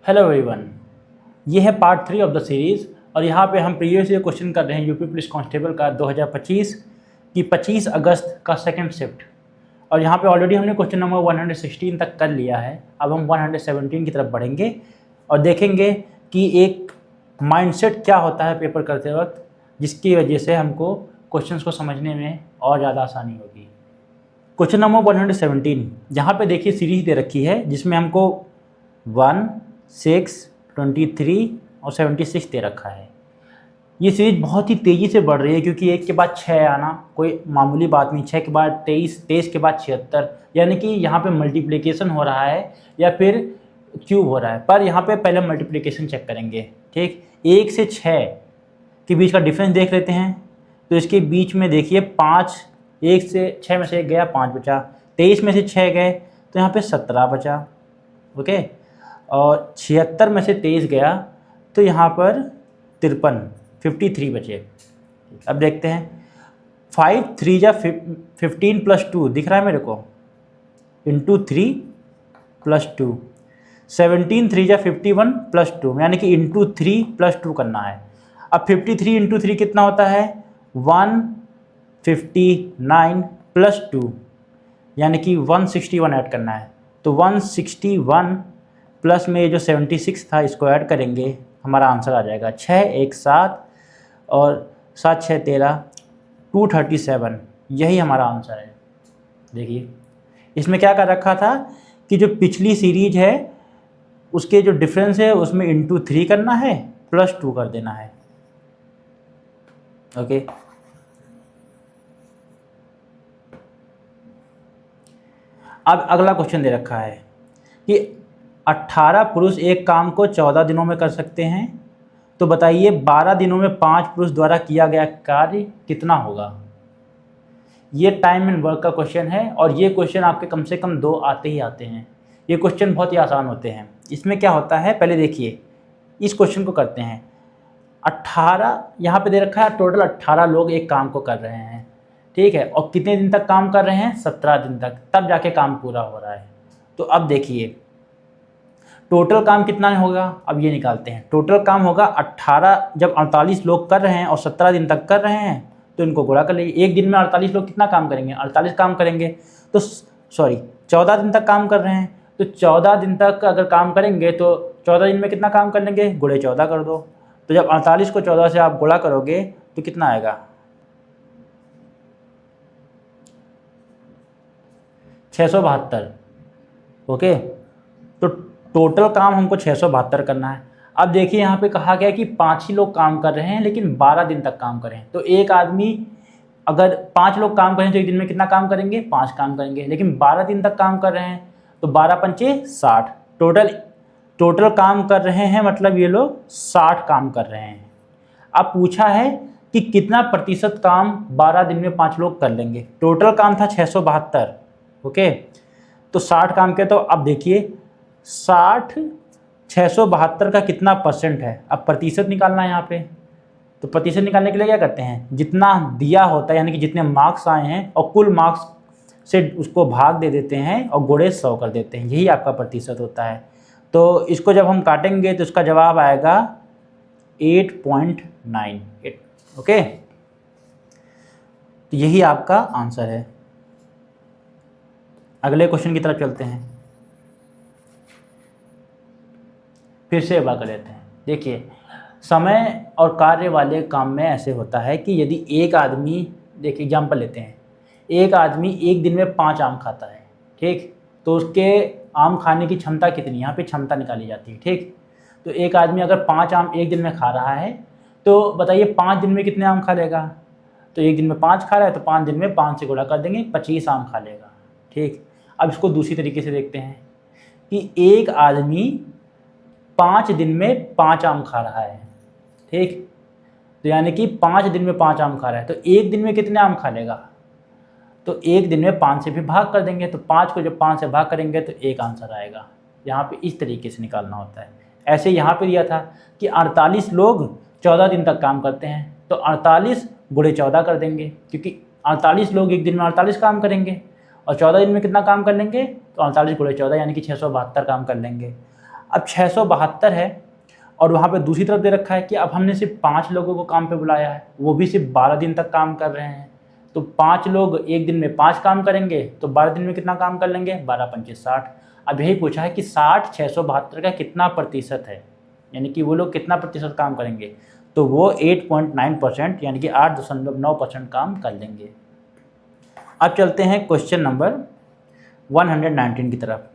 Hello everyone, ये है part 3 of the series और यहाँ पे हम प्रीवियस ईयर क्वेश्चन कर रहे हैं यूपी पुलिस कांस्टेबल का 2025 की 25 अगस्त का सेकंड शिफ्ट। और यहाँ पे ऑलरेडी हमने क्वेश्चन नंबर 116 तक कर लिया है। अब हम 117 की तरफ बढ़ेंगे और देखेंगे कि एक माइंडसेट क्या होता है पेपर करते वक्त, जिसकी वजह से हमको क्वेश्चंस को समझने में और ज़्यादा आसानी होगी। क्वेश्चन नंबर 117, यहाँ पे देखिए सीरीज दे रखी है जिसमें हमको 1, 6, 23 और 76 दे रखा है। ये सीरीज बहुत ही तेज़ी से बढ़ रही है क्योंकि एक के बाद 6 आना कोई मामूली बात नहीं। 6 के बाद 23, 23 के बाद 76, यानी कि यहाँ पे मल्टीप्लिकेशन हो रहा है या फिर क्यूब हो रहा है। पर यहाँ पे पहले मल्टीप्लिकेशन चेक करेंगे, ठीक। 1 से 6 के बीच का डिफरेंस देख लेते हैं। तो इसके बीच में देखिए 5, 1 से 6 में से 1 गया, 5 बचा। 23 में से 6 गए तो यहाँ पे 17 बचा, ओके। और 76 में से 23 गया तो यहाँ पर 53 बचे। अब देखते हैं 5 3 जा 15 + 2 दिख रहा है मेरे को, इंटू 3 + 2। 17 3 जा 51 + 2, यानी कि इंटू 3 + 2 करना है। अब 53 इंटू 3 कितना होता है 159 + 2, यानी कि 161 ऐड करना है। तो 161 प्लस में जो 76 था इसको ऐड करेंगे, हमारा आंसर आ जाएगा 6 1 7 और 7 6 13, 237। यही हमारा आंसर है। देखिए इसमें क्या कर रखा था कि जो पिछली सीरीज है उसके जो डिफरेंस है उसमें इंटू 3 करना है, +2 कर देना है, ओके। अब अगला क्वेश्चन दे रखा है कि 18 पुरुष एक काम को 14 दिनों में कर सकते हैं, तो बताइए 12 दिनों में 5 पुरुष द्वारा किया गया कार्य कितना होगा। ये टाइम एंड वर्क का क्वेश्चन है और ये क्वेश्चन आपके कम से कम 2 आते ही आते हैं। ये क्वेश्चन बहुत ही आसान होते हैं। इसमें क्या होता है, पहले देखिए इस क्वेश्चन को करते हैं। 18 यहाँ पे दे रखा है, टोटल 18 लोग एक काम को कर रहे हैं, ठीक है। और कितने दिन तक काम कर रहे हैं, 17 दिन तक, तब जाके काम पूरा हो रहा है। तो अब देखिए टोटल काम कितना होगा, अब ये निकालते हैं। टोटल काम होगा 18, जब 48 लोग कर रहे हैं और 17 दिन तक कर रहे हैं तो इनको गुणा कर लीजिए। एक दिन में 48 लोग कितना काम करेंगे, 48 काम करेंगे। तो 14 दिन तक काम कर रहे हैं, तो 14 दिन तक अगर काम करेंगे तो 14 दिन में कितना काम कर लेंगे, गुणे 14 कर दो। तो जब 48 को 14 से आप गुणा करोगे तो कितना आएगा, 672, ओके। तो टोटल काम हमको 672 करना है। अब देखिए यहाँ पे कहा गया कि 5 ही लोग काम कर रहे हैं लेकिन 12 दिन तक काम करें। तो एक आदमी अगर 5 लोग काम करें तो एक दिन में कितना काम करेंगे, 5 काम करेंगे, लेकिन 12 दिन तक काम कर रहे हैं तो 12 पंचे 60, टोटल काम कर रहे हैं, मतलब ये लोग 60 काम कर रहे हैं। अब पूछा है कि कितना प्रतिशत काम 12 दिन में 5 लोग कर लेंगे। टोटल काम था 672, ओके। तो 60 काम के, तो अब देखिए 672 का कितना परसेंट है। अब प्रतिशत निकालना है यहाँ पे। तो प्रतिशत निकालने के लिए क्या करते हैं, जितना दिया होता है यानी कि जितने मार्क्स आए हैं और कुल मार्क्स से उसको भाग दे देते हैं और गुणे 100 कर देते हैं, यही आपका प्रतिशत होता है। तो इसको जब हम काटेंगे तो इसका जवाब आएगा 8.98, ओके। तो यही आपका आंसर है। अगले क्वेश्चन की तरफ चलते हैं, फिर से बात कर लेते हैं। देखिए समय और कार्य वाले काम में ऐसे होता है कि यदि एक आदमी, देखिए एग्जाम्पल लेते हैं, एक आदमी एक दिन में 5 आम खाता है, ठीक। तो उसके आम खाने की क्षमता कितनी, यहाँ पे क्षमता निकाली जाती है, ठीक। तो एक आदमी अगर 5 आम एक दिन में खा रहा है तो बताइए 5 दिन में कितने आम खा लेगा। तो एक दिन में 5 खा रहा है तो 5 दिन में 5 से गुणा कर देंगे, 25 आम खा लेगा, ठीक। अब इसको दूसरी तरीके से देखते हैं कि एक आदमी 5 दिन में 5 आम खा रहा है, ठीक। तो यानी कि 5 दिन में 5 आम खा रहा है तो एक दिन में कितने आम खा लेगा, तो एक दिन में 5 से भी भाग कर देंगे। तो 5 को जब 5 से भाग करेंगे तो एक आंसर आएगा। यहाँ पे इस तरीके से निकालना होता है। ऐसे यहाँ पे दिया था कि 48 लोग 14 दिन तक काम करते हैं, तो 48 गुणे 14 कर देंगे, क्योंकि 48 लोग एक दिन में 48 काम करेंगे और 14 दिन में कितना काम कर लेंगे, तो 48 गुणे 14 यानी कि 672 काम कर लेंगे। अब 672 है और वहाँ पे दूसरी तरफ दे रखा है कि अब हमने सिर्फ 5 लोगों को काम पे बुलाया है, वो भी सिर्फ 12 दिन तक काम कर रहे हैं। तो 5 लोग एक दिन में 5 काम करेंगे तो 12 दिन में कितना काम कर लेंगे, 12 पंचे 60। अब यही पूछा है कि 60 672 का कितना प्रतिशत है, यानी कि वो लोग कितना प्रतिशत काम करेंगे, तो वो 8.9% यानी कि 8.9% काम कर लेंगे। अब चलते हैं क्वेश्चन नंबर 119 की तरफ।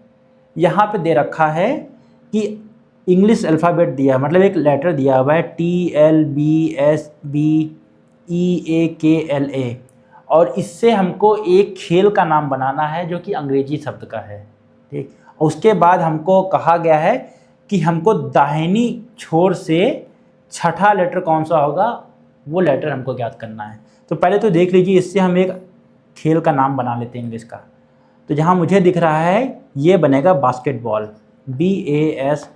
यहाँ पे दे रखा है कि इंग्लिश अल्फ़ाबेट दिया, मतलब एक लेटर दिया हुआ है TLBSBEAKLA, और इससे हमको एक खेल का नाम बनाना है जो कि अंग्रेजी शब्द का है, ठीक। उसके बाद हमको कहा गया है कि हमको दाहिनी छोर से छठा लेटर कौन सा होगा वो लेटर हमको ज्ञात करना है। तो पहले तो देख लीजिए, इससे हम एक खेल का नाम बना लेते हैं इंग्लिश का। तो जहाँ मुझे दिख रहा है ये बनेगा basketball, BASKET,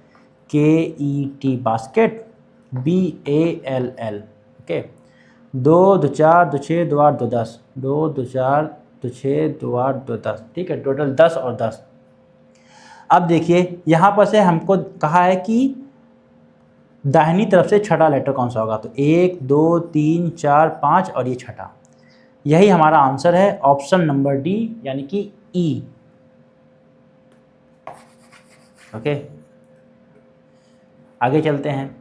basket, BALL, okay. 2 2 4 2 6 2 8 2 10, 2 2 4 2 6 2 8 2 10, ठीक है, टोटल 10 और 10। अब देखिए यहाँ पर से हमको कहा है कि दाहिनी तरफ से छठा लेटर कौन सा होगा, तो 1 2 3 4 5 और ये छठा, यही हमारा आंसर है, ऑप्शन नंबर डी यानी कि ई, ओके। आगे चलते हैं,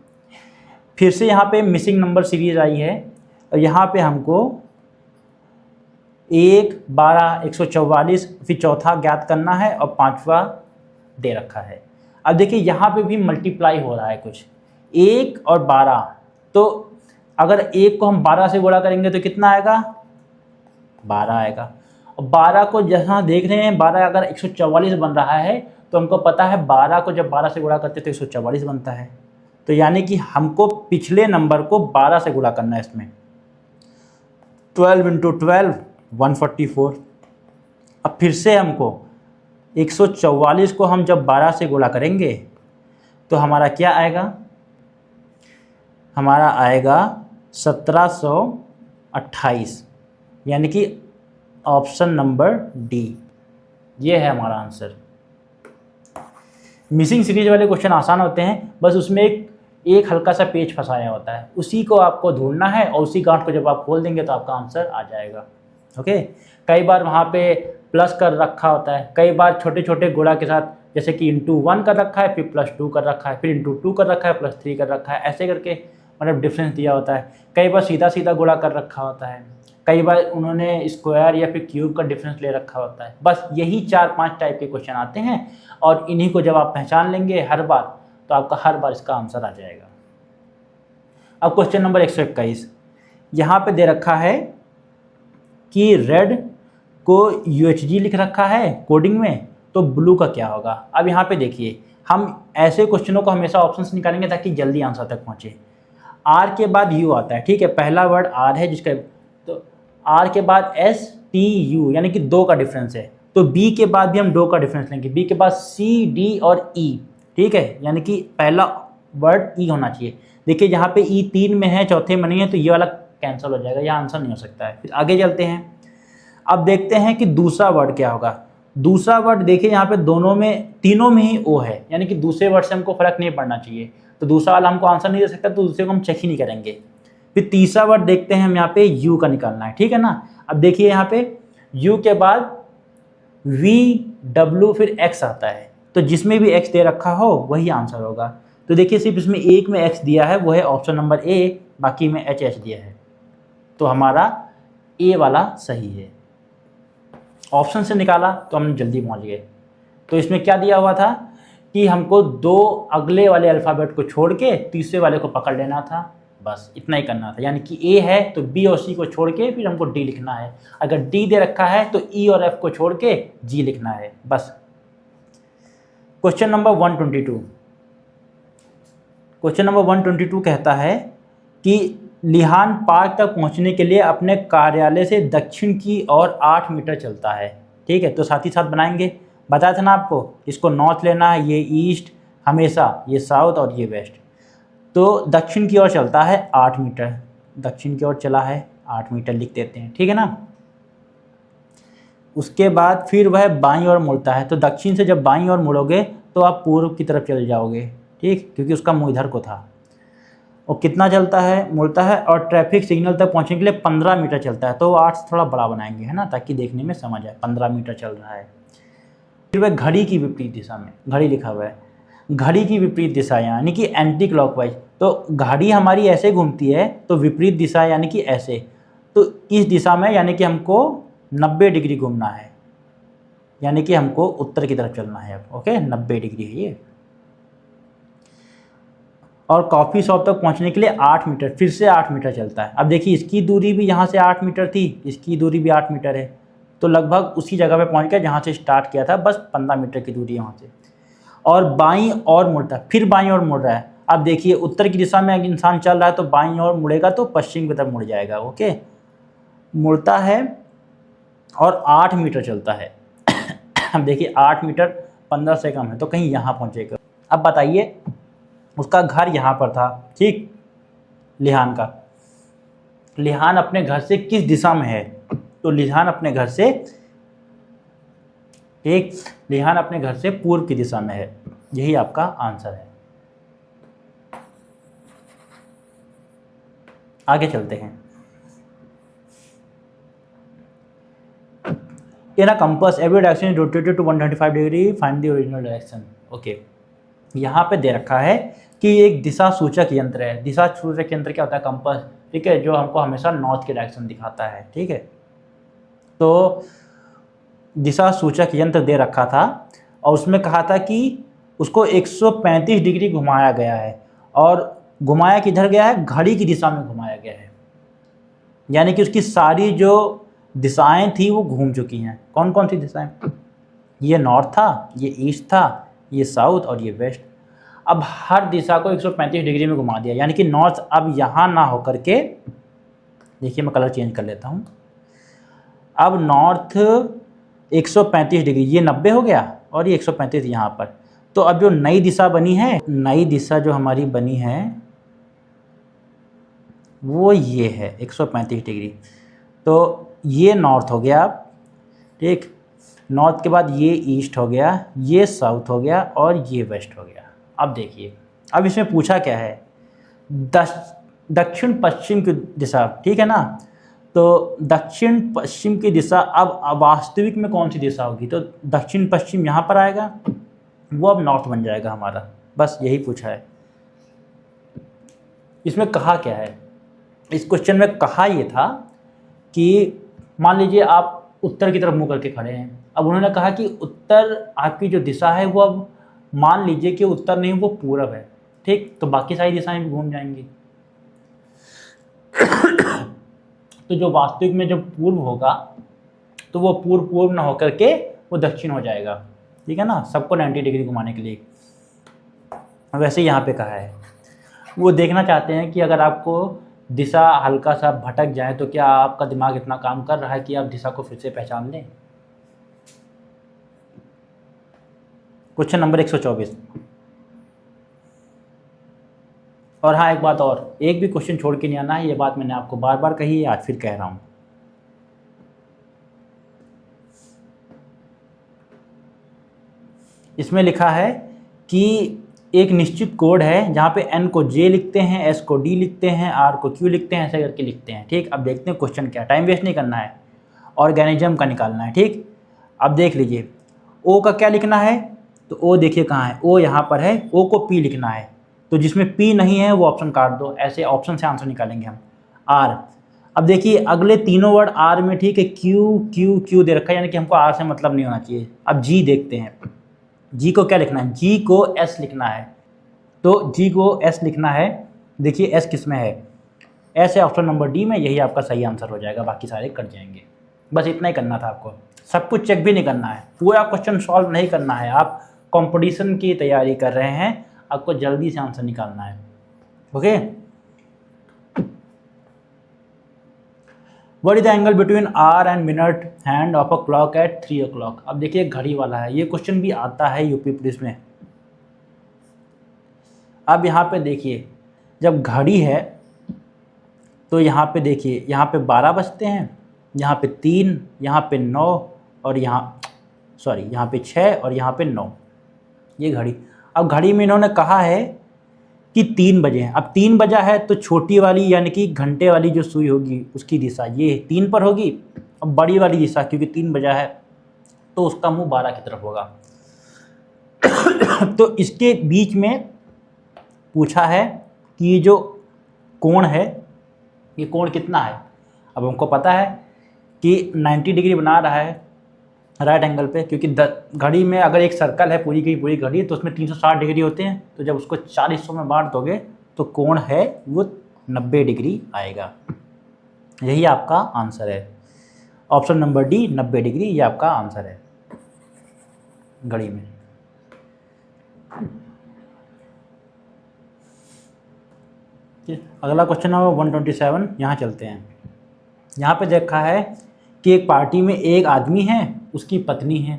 फिर से यहाँ पे मिसिंग नंबर सीरीज आई है और यहाँ पे हमको 1 12 144 फिर चौथा ज्ञात करना है और 5वां दे रखा है। अब देखिए यहाँ पे भी मल्टीप्लाई हो रहा है कुछ, 1 और 12, तो अगर 1 को हम 12 से गुणा करेंगे तो कितना आएगा, 12 आएगा। और 12 को जहाँ देख रहे हैं 12 अगर 144 बन रहा है तो हमको पता है 12 को जब 12 से गुणा करते तो 144 बनता है। तो यानी कि हमको पिछले नंबर को 12 से गुणा करना है इसमें, 12 × 12 144। अब फिर से हमको 144 को हम जब 12 से गुणा करेंगे तो हमारा क्या आएगा, हमारा आएगा 1728, यानी कि ऑप्शन नंबर डी, ये है हमारा आंसर। मिसिंग सीरीज वाले क्वेश्चन आसान होते हैं, बस उसमें एक हल्का सा पेज फंसाया होता है, उसी को आपको ढूंढना है और उसी गांठ को जब आप खोल देंगे तो आपका आंसर आ जाएगा, ओके। कई बार वहाँ पे प्लस कर रखा होता है, कई बार छोटे छोटे गुणा के साथ, जैसे कि *1 कर रखा है, फिर +2 कर रखा है, फिर *2 कर रखा है, +3 कर रखा है, ऐसे करके मतलब डिफरेंस दिया होता है। कई बार सीधा सीधा गुणा कर रखा होता है, कई बार उन्होंने स्क्वायर या फिर क्यूब का डिफरेंस ले रखा होता है। बस यही 4-5 टाइप के क्वेश्चन आते हैं और इन्हीं को जब आप पहचान लेंगे हर बार तो आपका हर बार इसका आंसर आ जाएगा। अब क्वेश्चन नंबर 121, यहाँ पे दे रखा है कि रेड को UHG लिख रखा है कोडिंग में, तो ब्लू का क्या होगा। अब यहाँ पे देखिए, हम ऐसे क्वेश्चनों को हमेशा ऑप्शंस निकालेंगे ताकि जल्दी आंसर तक पहुँचे। R के बाद U आता है, ठीक है, पहला वर्ड R है जिसका, तो R के बाद STU यानी कि 2 का डिफरेंस है, तो B के बाद भी हम 2 का डिफरेंस लेंगे, B के बाद C D और E, ठीक है, यानी कि पहला वर्ड E होना चाहिए। देखिए यहाँ पे E 3 में है, चौथे में नहीं है, तो ये वाला कैंसिल हो जाएगा, यह आंसर नहीं हो सकता है। फिर आगे चलते हैं, अब देखते हैं कि दूसरा वर्ड क्या होगा। दूसरा वर्ड देखिए यहाँ पे तीनों में ही O है, यानी कि दूसरे वर्ड से हमको फर्क नहीं पड़ना चाहिए, तो दूसरा वाला हमको आंसर नहीं दे सकता, तो दूसरे को हम चेक ही नहीं करेंगे। फिर तीसरा वर्ड देखते हैं, हम यहाँ पे U का निकालना है, ठीक है ना। अब देखिए यहाँ पे U के बाद V W फिर X आता है, तो जिसमें भी X दे रखा हो वही आंसर होगा। तो देखिए सिर्फ इसमें एक में X दिया है, वो है ऑप्शन नंबर A, बाकी में HH दिया है, तो हमारा A वाला सही है। ऑप्शन से निकाला तो हम जल्दी पहुँच गए। तो इसमें क्या दिया हुआ था कि हमको 2 अगले वाले अल्फ़ाबेट को छोड़ के तीसरे वाले को पकड़ लेना था, बस इतना ही करना था। यानी कि A है तो B और C को छोड़ के फिर हमको D लिखना है, अगर D दे रखा है तो E और F को छोड़ के G लिखना है, बस। क्वेश्चन नंबर 122, क्वेश्चन नंबर 122 कहता है कि लिहान पार्क तक पहुंचने के लिए अपने कार्यालय से दक्षिण की ओर 8 मीटर चलता है, ठीक है। तो साथ ही साथ बनाएंगे, बताया था ना आपको, इसको नॉर्थ लेना है, ये ईस्ट हमेशा, ये साउथ और ये वेस्ट। तो दक्षिण की ओर चलता है 8 मीटर, दक्षिण की ओर चला है 8 मीटर लिख देते हैं, ठीक है ना। उसके बाद फिर वह बाईं ओर मुड़ता है, तो दक्षिण से जब बाईं ओर मुड़ोगे तो आप पूर्व की तरफ चले जाओगे, ठीक, क्योंकि उसका मुँह इधर को था। और कितना चलता है, मुड़ता है, और ट्रैफिक सिग्नल तक पहुंचने के लिए 15 मीटर चलता है। तो 8 से थोड़ा बड़ा बनाएंगे, है ना, ताकि देखने में समझ आए 15 मीटर चल रहा है। फिर वह घड़ी की विपरीत दिशा में, घड़ी लिखा हुआ है, घड़ी की विपरीत दिशा यानी कि एंटी क्लॉकवाइज। तो घड़ी हमारी ऐसे घूमती है, तो विपरीत दिशा यानी कि ऐसे, तो इस दिशा में यानी कि हमको 90 डिग्री घूमना है, यानी कि हमको उत्तर की तरफ चलना है। ओके, 90 डिग्री है ये। और कॉफ़ी शॉप तक पहुंचने के लिए 8 मीटर, फिर से 8 मीटर चलता है। अब देखिए इसकी दूरी भी यहाँ से 8 मीटर थी, इसकी दूरी भी 8 मीटर है, तो लगभग उसी जगह पे पहुंच गया जहाँ से स्टार्ट किया था, बस 15 मीटर की दूरी यहाँ से। और बाईं और मुड़ता है, फिर बाईं और मुड़ रहा है। अब देखिए उत्तर की दिशा में इंसान चल रहा है, तो बाईं और मुड़ेगा तो पश्चिम की तरफ मुड़ जाएगा। ओके, मुड़ता है और 8 मीटर चलता है। अब देखिए 8 मीटर 15 से कम है, तो कहीं यहाँ पहुँचेगा। अब बताइए, उसका घर यहाँ पर था, ठीक, लिहान का। लिहान अपने घर से किस दिशा में है? तो लिहान अपने घर से, ठीक, लिहान अपने घर से पूर्व की दिशा में है। यही आपका आंसर है। आगे चलते हैं। In a compass, every direction is rotated to 125 degree. Find the original direction. Okay, यहाँ पे दे रखा है कि एक दिशा सूचक यंत्र है। दिशा सूचक यंत्र क्या होता है? कंपास, ठीक है, जो हमको हमेशा नॉर्थ की डायरेक्शन दिखाता है, ठीक है। तो दिशा सूचक यंत्र दे रखा था और उसमें कहा था कि उसको 135 डिग्री घुमाया गया है, और घुमाया किधर गया है? घड़ी की दिशा में घुमाया गया है, यानी कि उसकी सारी जो दिशाएं थी वो घूम चुकी हैं। कौन कौन सी दिशाएं? ये नॉर्थ था, ये ईस्ट था, ये साउथ और ये वेस्ट। अब हर दिशा को 135 डिग्री में घुमा दिया, यानी कि नॉर्थ अब यहाँ ना होकर के, देखिए मैं कलर चेंज कर लेता हूँ। अब नॉर्थ 135 डिग्री, ये 90 हो गया और ये 135 यहाँ पर। तो अब जो नई दिशा बनी है, नई दिशा जो हमारी बनी है वो ये है 135 डिग्री। तो ये नॉर्थ हो गया, ठीक, नॉर्थ के बाद ये ईस्ट हो गया, ये साउथ हो गया और ये वेस्ट हो गया। अब देखिए, अब इसमें पूछा क्या है? दक्षिण पश्चिम की दिशा, ठीक है ना। तो दक्षिण पश्चिम की दिशा अब वास्तविक में कौन सी दिशा होगी? तो दक्षिण पश्चिम यहाँ पर आएगा, वो अब नॉर्थ बन जाएगा हमारा। बस यही पूछा है। इसमें कहा क्या है? इस क्वेश्चन में कहा ये था कि मान लीजिए आप उत्तर की तरफ मुँह करके खड़े हैं। अब उन्होंने कहा कि उत्तर आपकी जो दिशा है वो अब मान लीजिए कि उत्तर नहीं, वो पूरब है, ठीक, तो बाकी सारी दिशाएं भी घूम जाएंगी। तो जो वास्तविक में जब पूर्व होगा तो वो पूर्व ना होकर के वो दक्षिण हो जाएगा, ठीक है ना, सबको 90 डिग्री घुमाने के लिए। वैसे यहाँ पे कहा है, वो देखना चाहते हैं कि अगर आपको दिशा हल्का सा भटक जाए तो क्या आपका दिमाग इतना काम कर रहा है कि आप दिशा को फिर से पहचान लें। Question number 124। और हाँ, एक बात और, एक भी क्वेश्चन छोड़ के नहीं आना है, ये बात मैंने आपको बार बार कही है, आज फिर कह रहा हूँ। इसमें लिखा है कि एक निश्चित कोड है जहाँ पे n को j लिखते हैं, s को d लिखते हैं, r को q लिखते हैं, ऐसे करके लिखते हैं, ठीक। अब देखते हैं क्वेश्चन क्या, टाइम वेस्ट नहीं करना है, ऑर्गेनिज्म का निकालना है, ठीक। अब देख लीजिए, o का क्या लिखना है? तो o देखिए कहाँ है, o यहाँ पर है, o को p लिखना है, तो जिसमें p नहीं है वो ऑप्शन काट दो, ऐसे ऑप्शन से आंसर निकालेंगे हम। r, अब देखिए अगले तीनों वर्ड r में, ठीक है, q दे रखा है, यानी कि हमको r से मतलब नहीं होना चाहिए। अब g देखते हैं, जी को क्या लिखना है? जी को एस लिखना है, तो जी को एस लिखना है। देखिए एस किस में है? एस है ऑप्शन नंबर डी में, यही आपका सही आंसर हो जाएगा, बाकी सारे कट जाएंगे। बस इतना ही करना था आपको, सब कुछ चेक भी नहीं करना है, पूरा क्वेश्चन सॉल्व नहीं करना है। आप कंपटीशन की तैयारी कर रहे हैं, आपको जल्दी से आंसर निकालना है। Okay, what is the angle between hour and minute hand of a clock at 3 o'clock? अब देखिए घड़ी वाला है, ये क्वेश्चन भी आता है यूपी पुलिस में। अब यहाँ पे देखिए, जब घड़ी है तो यहाँ पे देखिए, यहाँ पे 12 बजते हैं, यहाँ पे 3, यहाँ पे 9 और यहाँ पे 6 और यहाँ पे 9। ये घड़ी। अब घड़ी में इन्होंने कहा है कि 3 बजे हैं। अब 3 बजा है तो छोटी वाली यानी कि घंटे वाली जो सुई होगी उसकी दिशा ये 3 पर होगी। अब बड़ी वाली दिशा क्योंकि 3 बजा है तो उसका मुंह 12 की तरफ होगा। तो इसके बीच में पूछा है कि ये जो कोण है ये कोण कितना है। अब हमको पता है कि 90 डिग्री बना रहा है राइट एंगल पे, क्योंकि घड़ी में अगर एक सर्कल है पूरी की पूरी घड़ी तो उसमें 360 डिग्री होते हैं, तो जब उसको 4 हिस्सों में बांट दोगे तो कोण है वो 90 डिग्री आएगा। यही आपका आंसर है। ऑप्शन नंबर डी 90 डिग्री ये आपका आंसर है घड़ी में। अगला क्वेश्चन है 127। यहाँ चलते हैं। यहाँ पे देखा है कि एक पार्टी में एक आदमी है, उसकी पत्नी है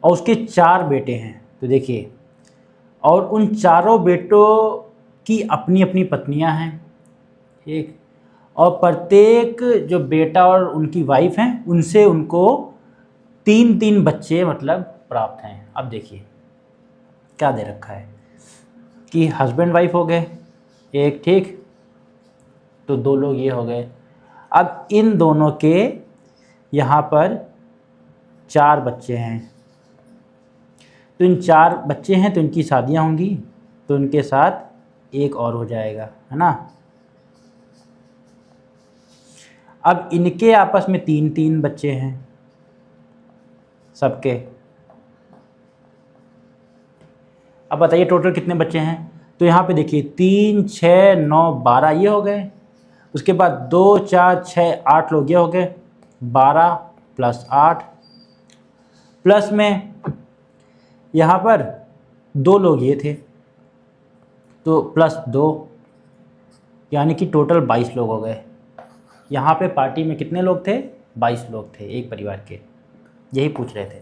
और उसके 4 बेटे हैं। तो देखिए, और उन चारों बेटों की अपनी अपनी पत्नियां हैं, ठीक, और प्रत्येक जो बेटा और उनकी वाइफ हैं उनसे उनको 3-3 बच्चे मतलब प्राप्त हैं। अब देखिए क्या दे रखा है कि हस्बैंड वाइफ हो गए एक, ठीक, तो 2 लोग ये हो गए। अब इन दोनों के यहाँ पर 4 बच्चे हैं, तो इन 4 बच्चे हैं तो इनकी शादियाँ होंगी, तो इनके साथ एक और हो जाएगा, है ना। अब इनके आपस में 3-3 बच्चे हैं सबके। अब बताइए टोटल कितने बच्चे हैं। तो यहाँ पे देखिए 3, 6, 9, 12 ये हो गए। उसके बाद 2, 4, 6, 8 लोग ये हो गए। 12 + 8 प्लस में यहाँ पर 2 लोग ये थे तो +2 यानी कि टोटल 22 लोग हो गए। यहाँ पे पार्टी में कितने लोग थे? 22 लोग थे एक परिवार के। यही पूछ रहे थे।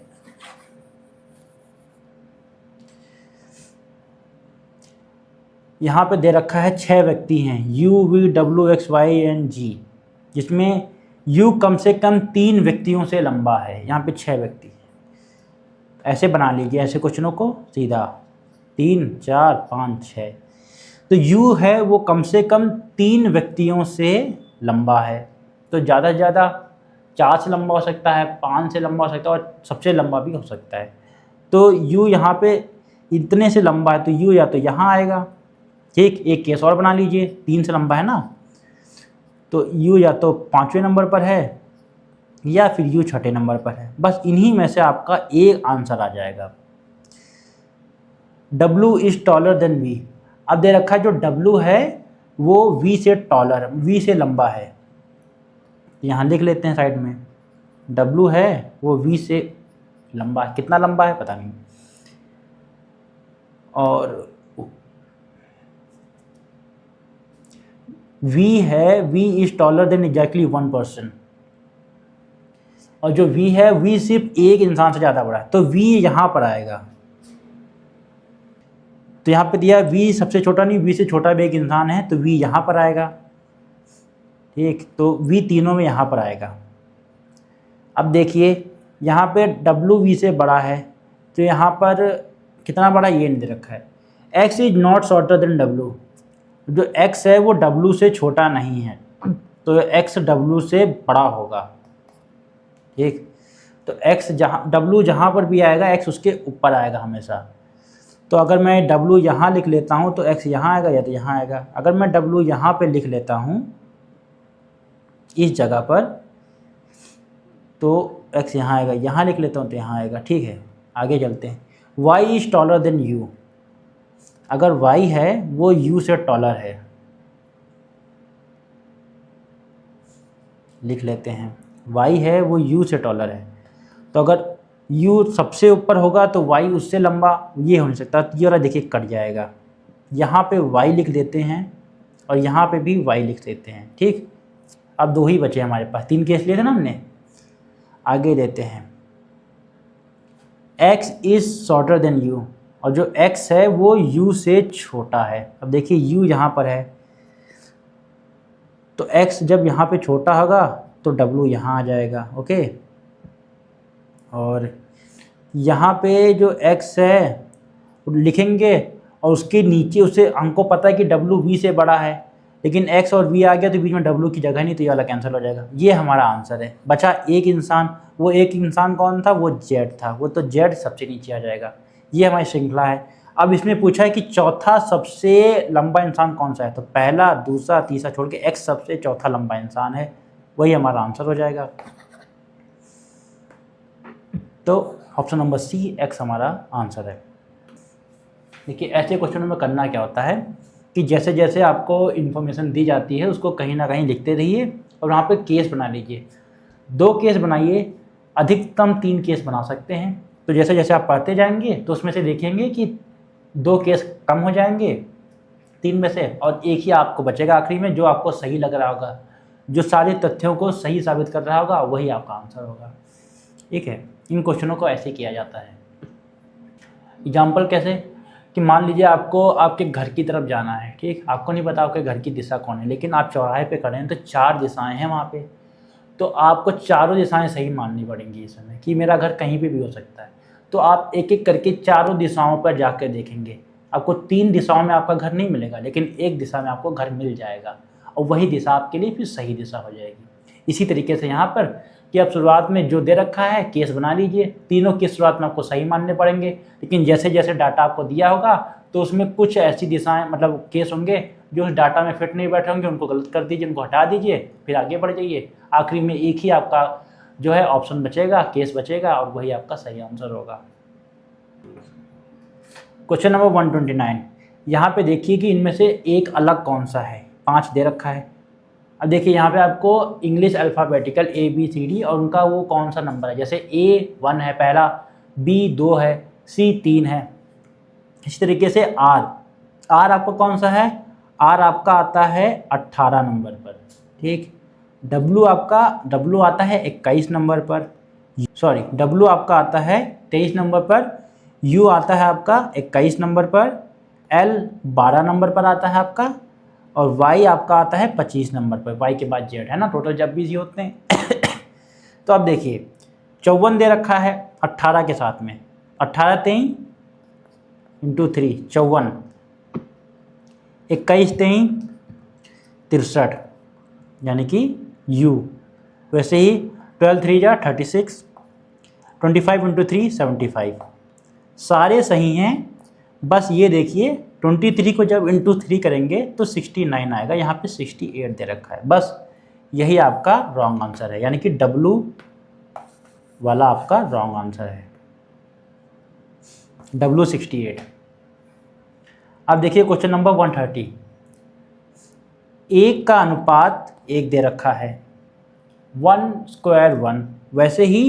यहाँ पे दे रखा है 6 व्यक्ति हैं U, V, W, X, Y and G, जिसमें U कम से कम 3 व्यक्तियों से लंबा है। यहाँ पे 6 व्यक्ति। ऐसे बना लीजिए ऐसे क्वेश्चनों को सीधा 3, 4, 5, 6। तो U है वो कम से कम 3 व्यक्तियों से लंबा है। तो ज़्यादा से ज़्यादा 4 से लंबा हो सकता है, 5 से लंबा हो सकता है और सबसे लंबा भी हो सकता है। तो U यहाँ पे इतने से लंबा है तो U या तो यहाँ आएगा, ठीक। एक केस और बना लीजिए, 3 से लंबा है ना, तो U या तो 5वें नंबर पर है या फिर U 6ठे नंबर पर है। बस इन्हीं में से आपका एक आंसर आ जाएगा। W is taller than V। अब दे रखा है जो W है वो V से टॉलर, V से लंबा है। यहाँ लिख लेते हैं साइड में, W है वो V से लंबा है। कितना लंबा है पता नहीं। और V है, V is taller than exactly 1%। और जो V है V सिर्फ एक इंसान से ज़्यादा बड़ा है, तो V यहाँ पर आएगा। तो यहाँ पे दिया V सबसे छोटा नहीं, V से छोटा भी एक इंसान है तो V यहाँ पर आएगा, ठीक। तो V तीनों में यहाँ पर आएगा। अब देखिए यहाँ पे W V से बड़ा है तो यहाँ पर कितना बड़ा ये नहीं दे रखा है। X is not shorter than W। जो X है वो W से छोटा नहीं है तो X W से बड़ा होगा, ठीक। तो X जहाँ W जहाँ पर भी आएगा X उसके ऊपर आएगा हमेशा। तो अगर मैं W यहाँ लिख लेता हूँ तो X यहाँ आएगा या तो यहाँ आएगा। अगर मैं W यहाँ पे लिख लेता हूँ इस जगह पर तो X यहाँ आएगा, यहाँ लिख लेता हूँ तो यहाँ आएगा, ठीक है। आगे चलते हैं। Y is taller than U। अगर Y है वो U से टॉलर है, लिख लेते हैं। Y है वो U से टॉलर है, तो अगर U सबसे ऊपर होगा तो Y उससे लंबा ये हो नहीं सकता। तो ये वाला देखिए कट जाएगा। यहाँ पे Y लिख देते हैं और यहाँ पे भी Y लिख देते हैं, ठीक। अब 2 ही बचे हमारे पास, 3 केस लिए थे ना हमने। आगे देते हैं X is shorter than U। और जो X है वो U से छोटा है। अब देखिए U यहाँ पर है तो X जब यहाँ पे छोटा होगा तो W यहाँ आ जाएगा, ओके। और यहाँ पे जो X है लिखेंगे और उसके नीचे उसे हमको पता है कि W V से बड़ा है, लेकिन X और V आ गया तो बीच में W की जगह नहीं, तो ये वाला कैंसिल हो जाएगा। ये हमारा आंसर है। बचा एक इंसान, वो एक इंसान कौन था? वो Z था, वो तो Z सबसे नीचे आ जाएगा। ये हमारी श्रृंखला है। अब इसमें पूछा है कि चौथा सबसे लंबा इंसान कौन सा है, तो पहला, दूसरा, तीसरा छोड़ के X सबसे चौथा लंबा इंसान है, वही हमारा आंसर हो जाएगा। तो ऑप्शन नंबर सी, X हमारा आंसर है। देखिए ऐसे क्वेश्चनों में करना क्या होता है कि जैसे जैसे आपको इन्फॉर्मेशन दी जाती है उसको कहीं ना कहीं लिखते रहिए और वहाँ पे केस बना लीजिए। 2 केस बनाइए, अधिकतम 3 केस बना सकते हैं। तो जैसे जैसे आप पढ़ते जाएंगे तो उसमें से देखेंगे कि 2 केस कम हो जाएंगे 3 में से, और एक ही आपको बचेगा आखिरी में जो आपको सही लग रहा होगा, जो सारे तथ्यों को सही साबित कर रहा होगा, वही आपका आंसर होगा। ठीक है, इन क्वेश्चनों को ऐसे किया जाता है। एग्जाम्पल कैसे कि मान लीजिए आपको आपके घर की तरफ जाना है, ठीक, आपको नहीं पता आपके घर की दिशा कौन है, लेकिन आप चौराहे पे खड़े हैं तो 4 दिशाएं हैं वहाँ पे, तो आपको चारों दिशाएं सही माननी पड़ेंगी इस समय कि मेरा घर कहीं पे भी हो सकता है। तो आप एक एक करके चारों दिशाओं पर जाकर देखेंगे, आपको 3 दिशाओं में आपका घर नहीं मिलेगा, लेकिन एक दिशा में आपको घर मिल जाएगा और वही दिशा आपके लिए फिर सही दिशा हो जाएगी। इसी तरीके से यहाँ पर कि आप शुरुआत में जो दे रखा है केस बना लीजिए, तीनों केस शुरुआत में आपको सही मानने पड़ेंगे, लेकिन जैसे जैसे डाटा आपको दिया होगा तो उसमें कुछ ऐसी दिशाएं मतलब केस होंगे जो उस डाटा में फिट नहीं बैठे होंगे, उनको गलत कर दीजिए, उनको हटा दीजिए, फिर आगे बढ़ जाइए। आखिरी में एक ही आपका जो है ऑप्शन बचेगा, केस बचेगा, और वही आपका सही आंसर होगा। क्वेश्चन नंबर 129, यहाँ पे देखिए कि इनमें से एक अलग कौन सा है। 5 दे रखा है। अब देखिए यहाँ पे आपको इंग्लिश अल्फ़ाबेटिकल ABCD और उनका वो कौन सा नंबर है, जैसे A 1 है पहला, B 2 है, C 3 है। इस तरीके से R आपका कौन सा है? R आपका आता है 18 नंबर पर, ठीक। W आता है 21 नंबर पर, सॉरी W आपका आता है 23 नंबर पर, U आता है आपका 21 नंबर पर, L 12 नंबर पर आता है आपका, और Y आपका आता है 25 नंबर पर। Y के बाद Z है ना, टोटल जब भी होते हैं। तो अब देखिए 54 दे रखा है 18 के साथ में, 18 23 इंटू 3 54, 21 23 63 यानी कि U। वैसे ही 12 3 जा 36, 25 इंटू 3 75, सारे सही हैं। बस ये देखिए 23 को जब इंटू 3 करेंगे तो 69 आएगा, यहाँ पे 68 दे रखा है। बस यही आपका रॉन्ग आंसर है, यानी कि W वाला आपका रॉन्ग आंसर है, W 68। अब देखिए क्वेश्चन नंबर 130, 1 का अनुपात 1 दे रखा है, 1 स्क्वायर 1। वैसे ही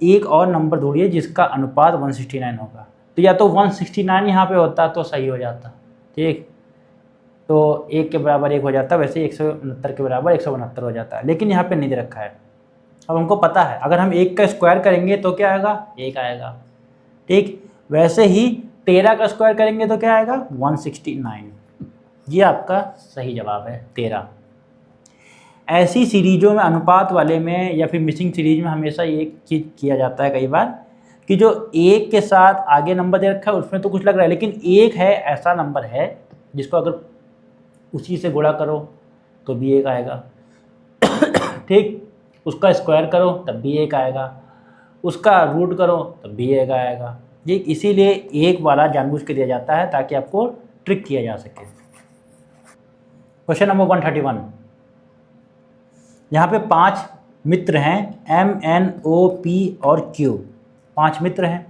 एक और नंबर ढूंढिए जिसका अनुपात 169 होगा, तो या तो 169 यहाँ पे होता तो सही हो जाता, ठीक, तो 1 के बराबर 1 हो जाता, वैसे 169 के बराबर 169 हो जाता है, लेकिन यहाँ पे नहीं दे रखा है। अब हमको पता है अगर हम 1 का स्क्वायर करेंगे तो क्या आएगा? 1 आएगा, ठीक। वैसे ही 13 का स्क्वायर करेंगे तो क्या आएगा? 169। ये आपका सही जवाब है 13। ऐसी सीरीजों में, अनुपात वाले में या फिर मिसिंग सीरीज में हमेशा एक चीज़ किया जाता है कई बार कि जो 1 के साथ आगे नंबर दे रखा है उसमें तो कुछ लग रहा है, लेकिन 1 है ऐसा नंबर है जिसको अगर उसी से गुणा करो तो भी 1 आएगा, ठीक, उसका स्क्वायर करो तब भी 1 आएगा, उसका रूट करो तब भी 1 आएगा। ये इसीलिए 1 वाला जानबूझ के दिया जाता है ताकि आपको ट्रिक किया जा सके। क्वेश्चन नंबर 131, यहाँ पे 5 मित्र हैं, M N O P और Q, 5 मित्र हैं,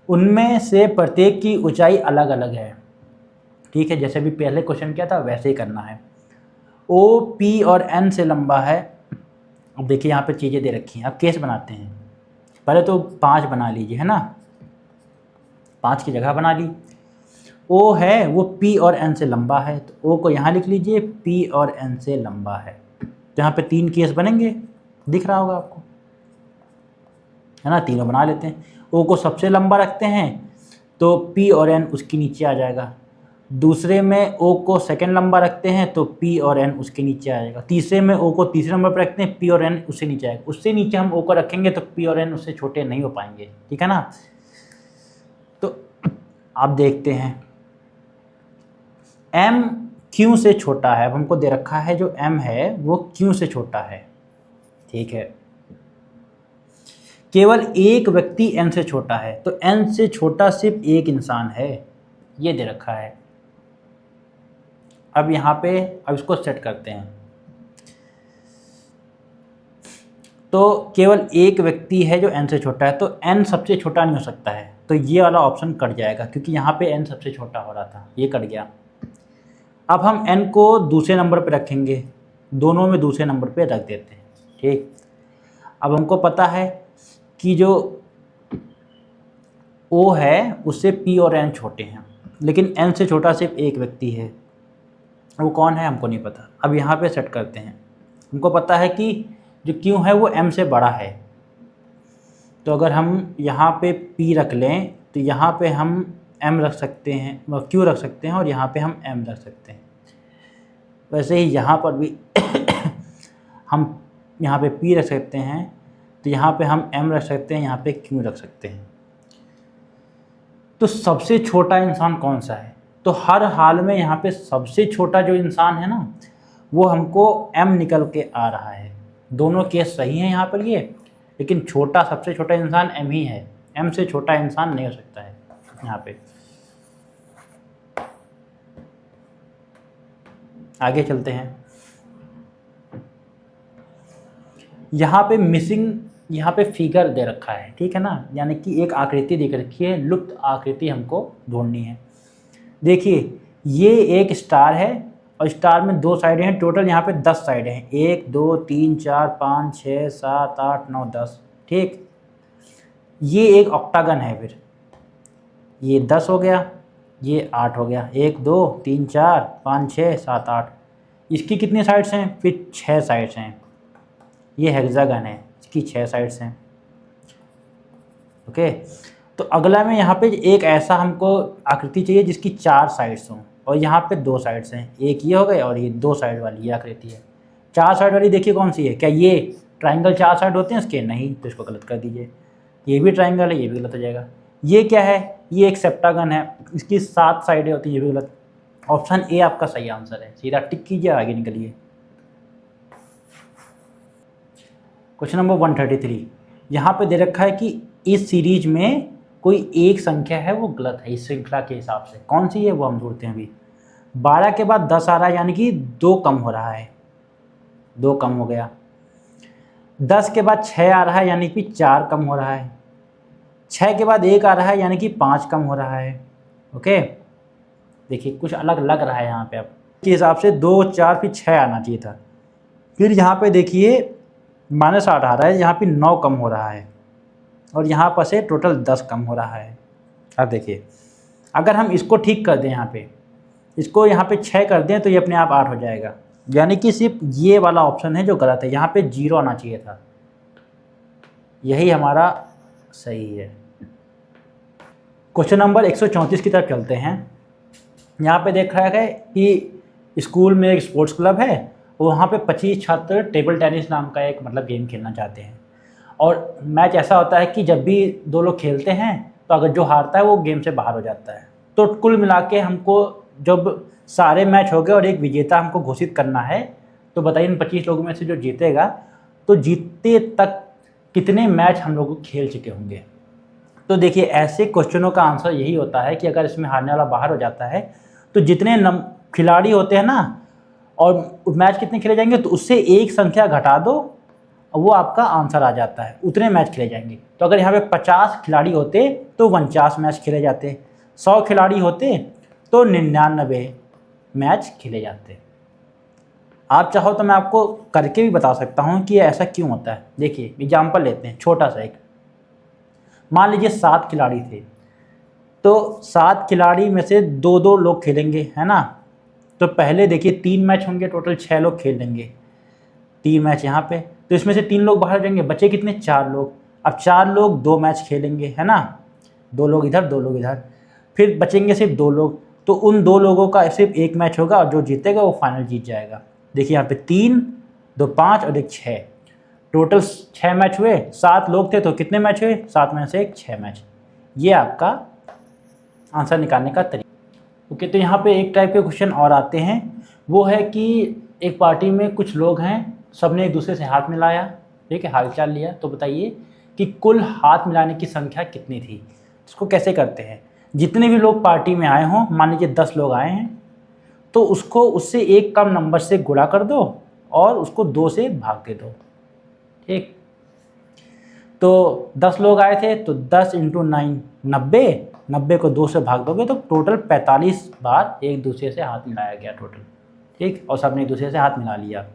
उनमें से प्रत्येक की ऊंचाई अलग अलग है, ठीक है। जैसे भी पहले क्वेश्चन किया था वैसे ही करना है। O P और N से लंबा है। अब देखिए यहाँ पे चीज़ें दे रखी हैं, अब केस बनाते हैं। पहले तो 5 बना लीजिए, है ना, 5 की जगह बना ली। O है वो P और N से लंबा है, तो O को यहाँ लिख लीजिए, P और N से लंबा है। तो यहाँ पे 3 केस बनेंगे, दिख रहा होगा आपको, है ना, तीनों बना लेते हैं। O को सबसे लंबा रखते हैं तो P और N उसके नीचे आ जाएगा। दूसरे में O को सेकंड लंबा रखते हैं तो P और N उसके नीचे आ जाएगा। तीसरे में O को तीसरे नंबर पर रखते हैं, P और N उससे नीचे आएगा। उससे नीचे हम O को रखेंगे तो P और N उससे छोटे नहीं हो पाएंगे, ठीक है ना। तो आप देखते हैं m q से छोटा है। अब हमको दे रखा है जो m है वो q से छोटा है, ठीक है। केवल एक व्यक्ति n से छोटा है, तो n से छोटा सिर्फ एक इंसान है, ये दे रखा है। अब यहाँ पे अब इसको सेट करते हैं, तो केवल एक व्यक्ति है जो n से छोटा है, तो n सबसे छोटा नहीं हो सकता है, तो ये वाला ऑप्शन कट जाएगा क्योंकि यहाँ पे n सबसे छोटा हो रहा था, ये कट गया। अब हम n को दूसरे नंबर पे रखेंगे, दोनों में दूसरे नंबर पे रख देते हैं, ठीक। अब हमको पता है कि जो O है उससे P और N छोटे हैं, लेकिन N से छोटा सिर्फ एक व्यक्ति है, वो कौन है हमको नहीं पता। अब यहाँ पे सेट करते हैं, हमको पता है कि जो Q है वो M से बड़ा है, तो अगर हम यहाँ पे P रख लें तो यहाँ पे हम M रख सकते हैं, Q रख सकते हैं, और यहाँ पे हम M रख सकते हैं। वैसे ही यहाँ पर भी हम यहाँ पे P रख सकते हैं, तो यहाँ पे हम M रख सकते हैं, यहाँ पे Q रख सकते हैं। तो सबसे छोटा इंसान कौन सा है, तो हर हाल में यहाँ पे सबसे छोटा जो इंसान है ना वो हमको M निकल के आ रहा है। दोनों केस सही हैं यहाँ पर ये, लेकिन छोटा सबसे छोटा इंसान M ही है, M से छोटा इंसान नहीं हो सकता है। यहाँ पे आगे चलते हैं, यहाँ पे मिसिंग, यहाँ पे फिगर दे रखा है, ठीक है ना, यानी कि एक आकृति दे रखी है, लुप्त आकृति हमको ढूंढनी है। देखिए ये एक स्टार है और स्टार में 2 साइडें हैं, टोटल यहाँ पे 10 साइडें हैं, 1 2 3 4 5 6 7 8 9 10, ठीक। ये एक ऑक्टागन है, फिर ये 10 हो गया, ये 8 हो गया, 1 2 3 4 5 6 7 8, इसकी कितनी साइड्स हैं, फिर 6 साइड्स हैं। ये हेक्सागन है, इसकी 6 साइड्स हैं, ओके। तो अगला में यहाँ पे एक ऐसा हमको आकृति चाहिए जिसकी 4 साइड्स हों, और यहाँ पे 2 साइड्स हैं, एक ये हो गए और ये 2 साइड वाली ये आकृति है। 4 साइड वाली देखिए कौन सी है, क्या ये ट्राइंगल 4 साइड होते हैं इसके, नहीं, तो इसको गलत कर दीजिए। ये भी ट्राइंगल है, ये भी गलत हो जाएगा। ये क्या है, ये एक सेप्टागन है, इसकी 7 साइडें होती हैं, ये भी गलत। ऑप्शन ए आपका सही आंसर है, सीधा टिक कीजिए, आगे निकलिए। क्वेश्चन नंबर 133, यहाँ पे दे रखा है कि इस सीरीज में कोई एक संख्या है वो गलत है, इस श्रृंखला के हिसाब से कौन सी है वो हम ढूंढते हैं अभी। 12 के बाद 10 आ रहा है, यानी कि 2 कम हो रहा है, 2 कम हो गया। 10 के बाद 6 आ रहा है, यानी कि 4 कम हो रहा है। 6 के बाद 1 आ रहा है, यानी कि 5 कम हो रहा है, ओके। देखिए कुछ अलग लग रहा है यहाँ पे, अब के हिसाब से 2 4 फिर 6 आना चाहिए था। फिर यहाँ पे देखिए -8 आ रहा है, यहाँ पे 9 कम हो रहा है, और यहाँ पर से टोटल 10 कम हो रहा है। अब देखिए अगर हम इसको ठीक कर दें, यहाँ पे इसको यहाँ पे 6 कर दें तो ये अपने आप 8 हो जाएगा, यानी कि सिर्फ ये वाला ऑप्शन है जो गलत है, यहाँ पे 0 आना चाहिए था, यही हमारा सही है। क्वेश्चन नंबर 134 की तरफ चलते हैं। यहाँ पे देख रहा है कि स्कूल में एक स्पोर्ट्स क्लब है, वहाँ पे 25 छात्र टेबल टेनिस नाम का एक गेम खेलना चाहते हैं, और मैच ऐसा होता है कि जब भी 2 लोग खेलते हैं तो अगर जो हारता है वो गेम से बाहर हो जाता है। तो कुल मिला के हमको जब सारे मैच हो गए और एक विजेता हमको घोषित करना है, तो बताइए इन 25 लोगों में से जो जीतेगा, तो जीतते तक कितने मैच हम लोग खेल चुके होंगे। तो देखिए ऐसे क्वेश्चनों का आंसर यही होता है कि अगर इसमें हारने वाला बाहर हो जाता है तो जितने खिलाड़ी होते हैं ना, और मैच कितने खेले जाएंगे, तो उससे एक संख्या घटा दो, वो आपका आंसर आ जाता है, उतने मैच खेले जाएंगे। तो अगर यहाँ पे 50 खिलाड़ी होते तो 49 मैच खेले जाते, 100 खिलाड़ी होते तो 99 मैच खेले जाते। आप चाहो तो मैं आपको करके भी बता सकता हूँ कि ऐसा क्यों होता है। देखिए एग्जाम्पल लेते हैं छोटा सा एक, मान लीजिए 7 खिलाड़ी थे, तो 7 खिलाड़ी में से 2-2 लोग खेलेंगे, है ना। तो पहले देखिए 3 मैच होंगे, टोटल 6 लोग खेल लेंगे, 3 मैच यहाँ पे, तो इसमें से 3 लोग बाहर जाएंगे, बचे कितने, 4 लोग। अब 4 लोग 2 मैच खेलेंगे, है ना, 2 लोग इधर 2 लोग इधर, फिर बचेंगे सिर्फ 2 लोग, तो उन 2 लोगों का सिर्फ एक मैच होगा और जो जीतेगा वो फाइनल जीत जाएगा। देखिए यहाँ पे 3 2 5 और एक 6, टोटल 6 मैच हुए, 7 लोग थे तो कितने मैच हुए, 7 में से एक 6 मैच। ये आपका आंसर निकालने का तरीका। ओके, तो यहाँ पे एक टाइप के क्वेश्चन और आते हैं, वो है कि एक पार्टी में कुछ लोग हैं, सबने एक दूसरे से हाथ मिलाया, ठीक है, हालचाल लिया, तो बताइए कि कुल हाथ मिलाने की संख्या कितनी थी। इसको कैसे करते हैं, जितने भी लोग पार्टी में आए हों, मान लीजिए 10 लोग आए हैं, तो उसको उससे एक कम नंबर से गुणा कर दो और उसको 2 से भाग दे दो, ठीक। तो 10 लोग आए थे, तो 10 × 9 90, 90 को 2 से भाग दोगे तो टोटल 45 बार एक दूसरे से हाथ मिलाया गया टोटल, ठीक, और सबने एक दूसरे से हाथ मिला लिया।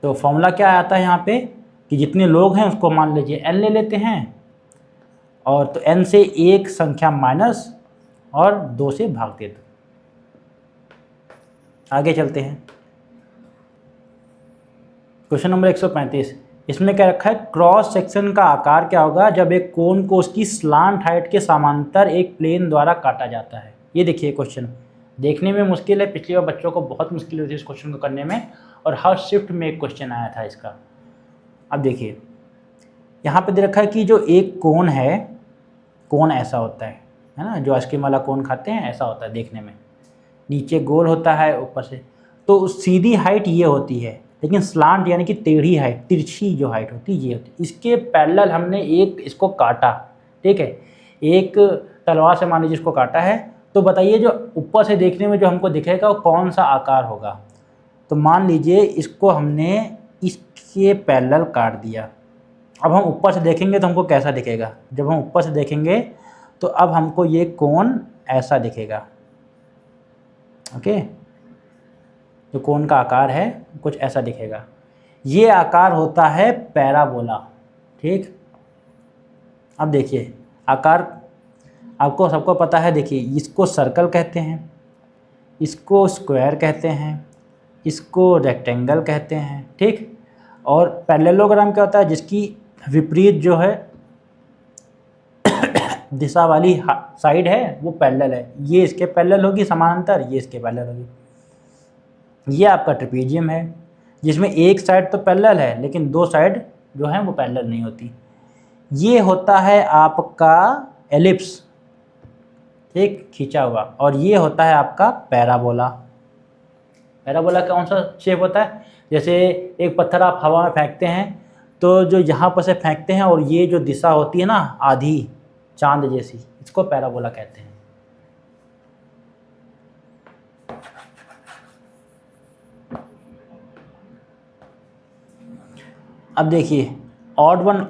तो फॉर्मूला क्या आता है यहाँ पे कि जितने लोग हैं उसको मान लीजिए n ले लेते हैं, और तो n से एक संख्या माइनस और 2 से भाग दे दो। आगे चलते हैं, क्वेश्चन नंबर 135। इसमें क्या रखा है, क्रॉस सेक्शन का आकार क्या होगा जब एक कोन को उसकी स्लांट हाइट के समांतर एक प्लेन द्वारा काटा जाता है। ये देखिए क्वेश्चन देखने में मुश्किल है, पिछली बार बच्चों को बहुत मुश्किल हुई थी इस क्वेश्चन को करने में, और हर शिफ्ट में एक क्वेश्चन आया था इसका। अब देखिए यहाँ पे दे रखा है कि जो एक कोन है, कोन ऐसा होता है ना, जो आइसक्रीम वाला कोन खाते हैं ऐसा होता है देखने में, नीचे गोल होता है ऊपर से, तो सीधी हाइट ये होती है, लेकिन स्लांट यानी कि टेढ़ी हाइट, तिरछी जो हाइट होती है ये होती है। इसके पैरेलल हमने एक इसको काटा, ठीक है, एक तलवार से मान लीजिए इसको काटा है, तो बताइए जो ऊपर से देखने में जो हमको दिखेगा वो कौन सा आकार होगा। तो मान लीजिए इसको हमने इसके पैरेलल काट दिया, अब हम ऊपर से देखेंगे तो हमको कैसा दिखेगा, जब हम ऊपर से देखेंगे तो अब हमको ये कोन ऐसा दिखेगा, ओके, जो कोन का आकार है कुछ ऐसा दिखेगा, ये आकार होता है पैराबोला, ठीक। अब देखिए आकार आपको सबको पता है, देखिए इसको सर्कल कहते हैं, इसको स्क्वायर कहते हैं, इसको रेक्टेंगल कहते हैं, ठीक। और पैरेललोग्राम क्या होता है, जिसकी विपरीत जो है दिशा वाली साइड है वो पैरेलल है, ये इसके पैरेलल होगी समानांतर, ये इसके पैरेलल होगी। ये आपका ट्रेपीजियम है जिसमें एक साइड तो पैरेलल है लेकिन दो साइड जो है वो पैरेलल नहीं होती। ये होता है आपका एलिप्स, ठीक, खींचा हुआ, और ये होता है आपका पैराबोला। पैराबोला कौन सा शेप होता है, जैसे एक पत्थर आप हवा में फेंकते हैं तो जो यहाँ पर से फेंकते हैं और ये जो दिशा होती है ना आधी चांद जैसी, इसको पैराबोला कहते हैं। अब देखिए ऑड वन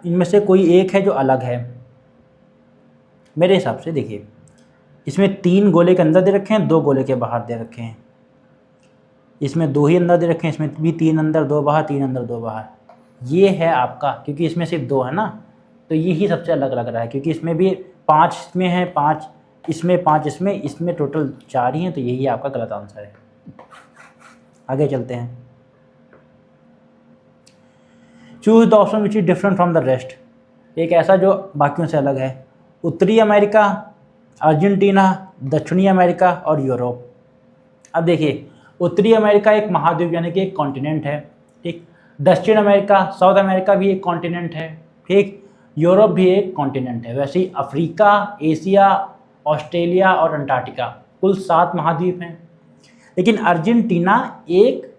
इनमें से कोई एक है जो अलग है मेरे हिसाब से। देखिए इसमें 3 गोले के अंदर दे रखे हैं, 2 गोले के बाहर दे रखे हैं, इसमें 2 ही अंदर दे रखे हैं, इसमें भी 3 अंदर 2 बाहर, 3 अंदर 2 बाहर। ये है आपका, क्योंकि इसमें सिर्फ 2 है ना, तो ये ही सबसे अलग लग रहा है, क्योंकि इसमें भी 5 इसमें है, 5 इसमें, 5 इसमें टोटल 4 ही हैं, तो यही आपका गलत आंसर है। आगे चलते हैं, choose the option which is different from the rest. एक ऐसा जो बाकियों से अलग है, उत्तरी अमेरिका, अर्जेंटीना, दक्षिणी अमेरिका और यूरोप। अब देखिए उत्तरी अमेरिका एक महाद्वीप यानी कि एक कॉन्टिनेंट है, ठीक। दक्षिण अमेरिका, साउथ अमेरिका भी एक कॉन्टिनेंट है, ठीक। यूरोप भी एक कॉन्टिनेंट है। वैसे ही अफ्रीका, एशिया, ऑस्ट्रेलिया और अंटार्कटिका कुल 7 महाद्वीप हैं, लेकिन अर्जेंटीना एक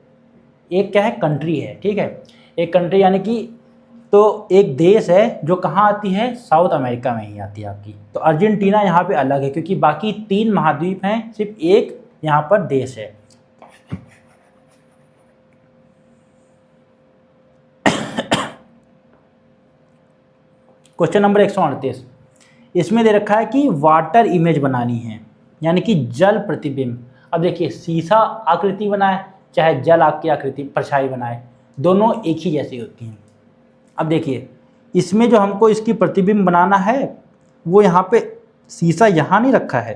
क्या है, कंट्री है, ठीक है, एक कंट्री यानी कि तो एक देश है जो कहाँ आती है, साउथ अमेरिका में ही आती है आपकी। तो अर्जेंटीना यहाँ पे अलग है क्योंकि बाकी 3 महाद्वीप हैं, सिर्फ एक यहाँ पर देश है। क्वेश्चन नंबर 138, इसमें दे रखा है कि वाटर इमेज बनानी है, यानी कि जल प्रतिबिंब। अब देखिए शीशा आकृति बनाए चाहे जल की आकृति परछाई बनाए, दोनों एक ही जैसी होती हैं। अब देखिए इसमें जो हमको इसकी प्रतिबिंब बनाना है वो यहाँ पे शीशा यहाँ नहीं रखा है,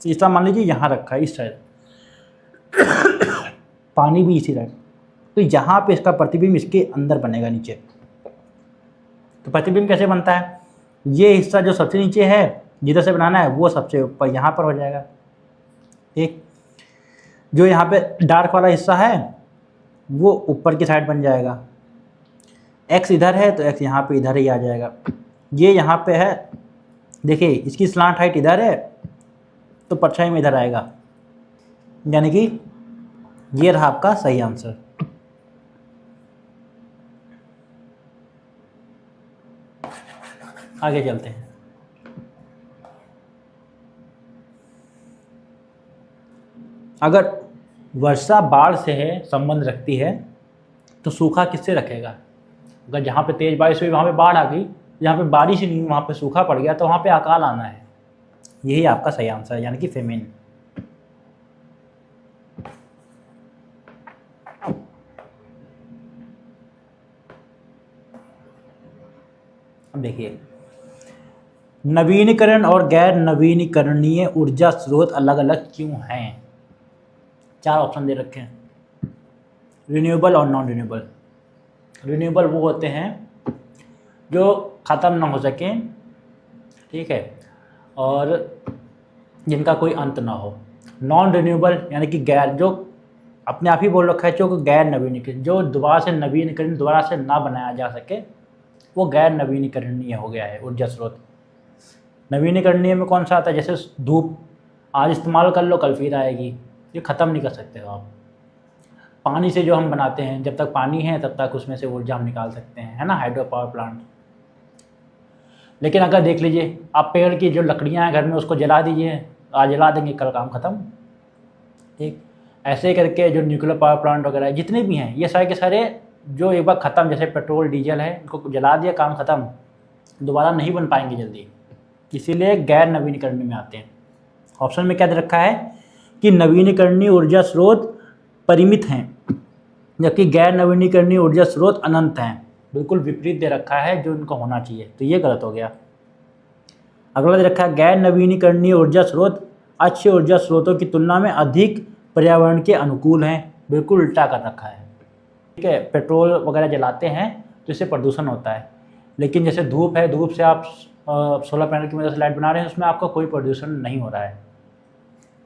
शीशा मान लीजिए यहाँ रखा है इस साइड, पानी भी इसी साइड, तो यहाँ पे इसका प्रतिबिंब इसके अंदर बनेगा नीचे। तो प्रतिबिंब कैसे बनता है, ये हिस्सा जो सबसे नीचे है जिधर से बनाना है वो सबसे ऊपर यहाँ पर हो जाएगा, ठीक। जो यहाँ पे डार्क वाला हिस्सा है वो ऊपर की साइड बन जाएगा। x इधर है तो x यहाँ पे इधर ही आ जाएगा। ये यहाँ पे है देखिए इसकी स्लांट हाइट इधर है तो परछाई में इधर आएगा, यानी कि ये रहा आपका सही आंसर। आगे चलते हैं। अगर वर्षा बाढ़ से है संबंध रखती है तो सूखा किससे रखेगा? अगर जहाँ पे तेज बारिश हुई वहाँ पे बाढ़ आ गई, जहाँ पे बारिश ही नहीं हुई वहाँ पे सूखा पड़ गया, तो वहाँ पे अकाल आना है। यही आपका सही आंसर है, यानी कि फेमिन। अब देखिए, नवीनीकरण और गैर नवीनीकरणीय ऊर्जा स्रोत अलग अलग क्यों हैं? 4 ऑप्शन दे रखे हैं, रिन्यूएबल और नॉन रिन्यूएबल। रिन्यूएबल वो होते हैं जो ख़त्म ना हो सकें, ठीक है, और जिनका कोई अंत ना हो। नॉन रिन्यूएबल यानी कि गैर, जो अपने आप ही बोल रखा है, जो गैर नवीनीकरण, जो दोबारा से नवीनीकरण दोबारा से ना बनाया जा सके, वो गैर नवीनीकरणीय हो गया है ऊर्जा स्रोत। नवीनीकरणीय में कौन सा आता है? जैसे धूप, आज इस्तेमाल कर लो कल फिर आएगी, ये ख़त्म नहीं कर सकते हो आप। पानी से जो हम बनाते हैं, जब तक पानी है तब तक उसमें से ऊर्जा हम निकाल सकते हैं, है ना, हाइड्रो पावर प्लांट। लेकिन अगर देख लीजिए आप पेड़ की जो लकड़ियाँ हैं घर में उसको जला दीजिए, आज जला देंगे कल काम ख़त्म, ठीक। ऐसे करके जो न्यूक्लियर पावर प्लांट वगैरह जितने भी हैं, ये सारे के सारे जो एक बार ख़त्म, जैसे पेट्रोल डीजल है, इनको जला दिया काम ख़त्म, दोबारा नहीं बन पाएंगे जल्दी, इसीलिए गैर नवीनीकरणीय में आते हैं। ऑप्शन में क्या दे रखा है कि नवीनीकरणीय ऊर्जा स्रोत परिमित हैं, जबकि गैर नवीनीकरणीय ऊर्जा स्रोत अनंत हैं। बिल्कुल विपरीत दे रखा है जो इनको होना चाहिए, तो ये गलत हो गया। अगला दे रखा है गैर नवीनीकरणीय ऊर्जा स्रोत अच्छे ऊर्जा स्रोतों की तुलना में अधिक पर्यावरण के अनुकूल हैं। बिल्कुल उल्टा कर रखा है, ठीक है। पेट्रोल वगैरह जलाते हैं तो इससे प्रदूषण होता है, लेकिन जैसे धूप है, धूप से आप सोलर पैनल की मदद से लाइट बना रहे हैं, उसमें आपका कोई प्रदूषण नहीं हो रहा है।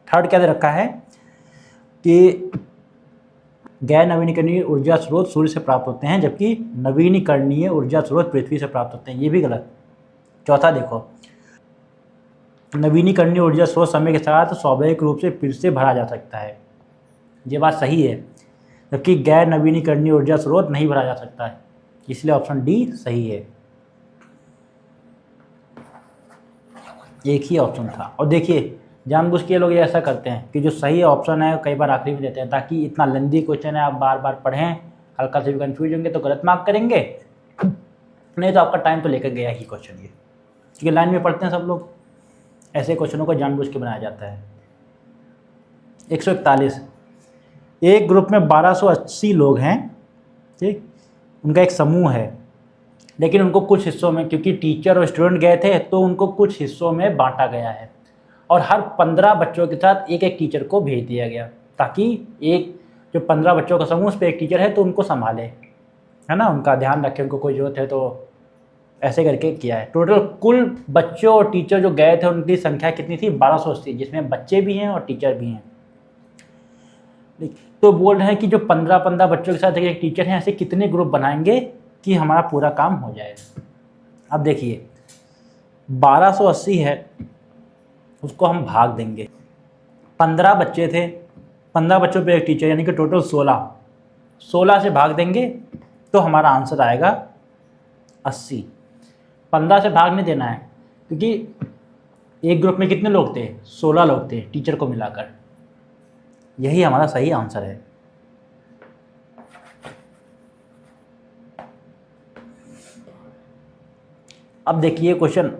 थर्ड क्या दे रखा है कि गैर नवीनीकरणीय ऊर्जा स्रोत सूर्य से प्राप्त होते हैं, जबकि नवीनीकरणीय ऊर्जा स्रोत पृथ्वी से प्राप्त होते हैं, ये भी गलत। चौथा देखो, नवीनीकरणीय ऊर्जा स्रोत समय के साथ स्वाभाविक रूप से फिर से भरा जा सकता है, ये बात सही है, जबकि गैर नवीनीकरणीय ऊर्जा स्रोत नहीं भरा जा सकता है, इसलिए ऑप्शन डी सही है। एक ही ऑप्शन था। और देखिए जानबूझ के लोग ये ऐसा करते हैं कि जो सही ऑप्शन है कई बार आखिरी में देते हैं, ताकि इतना लेंदी क्वेश्चन है आप बार बार पढ़ें, हल्का से भी कंफ्यूज होंगे तो गलत मार्क करेंगे, नहीं तो आपका टाइम तो लेकर गया ही क्वेश्चन ये, क्योंकि लाइन में पढ़ते हैं सब लोग, ऐसे क्वेश्चनों को जानबूझ के बनाया जाता है। 141, एक ग्रुप में 1280 लोग हैं, ठीक, उनका एक समूह है, लेकिन उनको कुछ हिस्सों में, क्योंकि टीचर और स्टूडेंट गए थे तो उनको कुछ हिस्सों में बांटा गया है, और हर 15 बच्चों के साथ एक एक टीचर को भेज दिया गया, ताकि एक जो 15 बच्चों का समूह, उस पर एक टीचर है तो उनको संभाले, है ना, उनका ध्यान रखे, उनको कोई जरूरत है तो, ऐसे करके किया है। टोटल कुल बच्चों और टीचर जो गए थे उनकी संख्या कितनी थी? 1280, जिसमें बच्चे भी हैं और टीचर भी हैं। तो बोल रहे हैं कि जो 15 बच्चों के साथ एक टीचर हैं, ऐसे कितने ग्रुप बनाएंगे कि हमारा पूरा काम हो जाए। अब देखिए 1280 है, उसको हम भाग देंगे, 15 बच्चे थे, 15 बच्चों पे एक टीचर, यानी कि टोटल 16 से भाग देंगे तो हमारा आंसर आएगा 80। 15 से भाग नहीं देना है, क्योंकि एक ग्रुप में कितने लोग थे? 16 लोग थे टीचर को मिलाकर, यही हमारा सही आंसर है। अब देखिए क्वेश्चन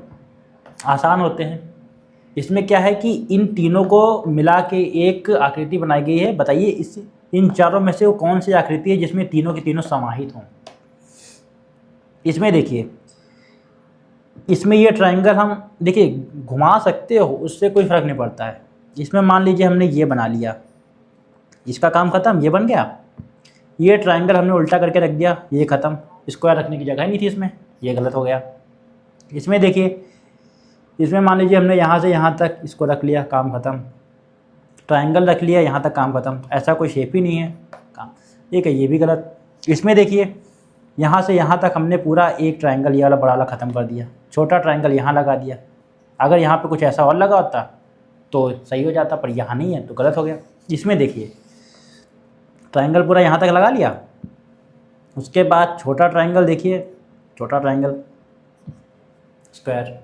आसान होते हैं। इसमें क्या है कि इन तीनों को मिला के एक आकृति बनाई गई है। बताइए इस इन चारों में से वो कौन सी आकृति है जिसमें तीनों की तीनों समाहित हों। इसमें देखिए, इसमें ये ट्रायंगल हम देखिए घुमा सकते हो, उससे कोई फ़र्क नहीं पड़ता है। इसमें मान लीजिए हमने ये बना लिया, इसका काम ख़त्म, ये बन गया। ये ट्रायंगल हमने उल्टा करके रख दिया, ये ख़त्म, स्क्वायर रखने की जगह ही नहीं थी इसमें, ये गलत हो गया। इसमें देखिए, इसमें मान लीजिए हमने यहाँ से यहाँ तक इसको रख लिया, काम ख़त्म। ट्रायंगल रख लिया, यहाँ तक काम ख़त्म, ऐसा कोई शेप ही नहीं है काम, ठीक है, ये भी गलत। इसमें देखिए यहाँ से यहाँ तक हमने पूरा एक ट्रायंगल ये वाला बड़ा वाला ख़त्म कर दिया, छोटा ट्रायंगल यहाँ लगा दिया, अगर यहाँ पे कुछ ऐसा और लगा होता तो सही हो जाता, पर यहाँ नहीं है तो गलत हो गया। इसमें देखिए ट्रायंगल पूरा यहाँ तक लगा लिया, उसके बाद छोटा ट्रायंगल देखिए, छोटा ट्रायंगल स्क्वायर,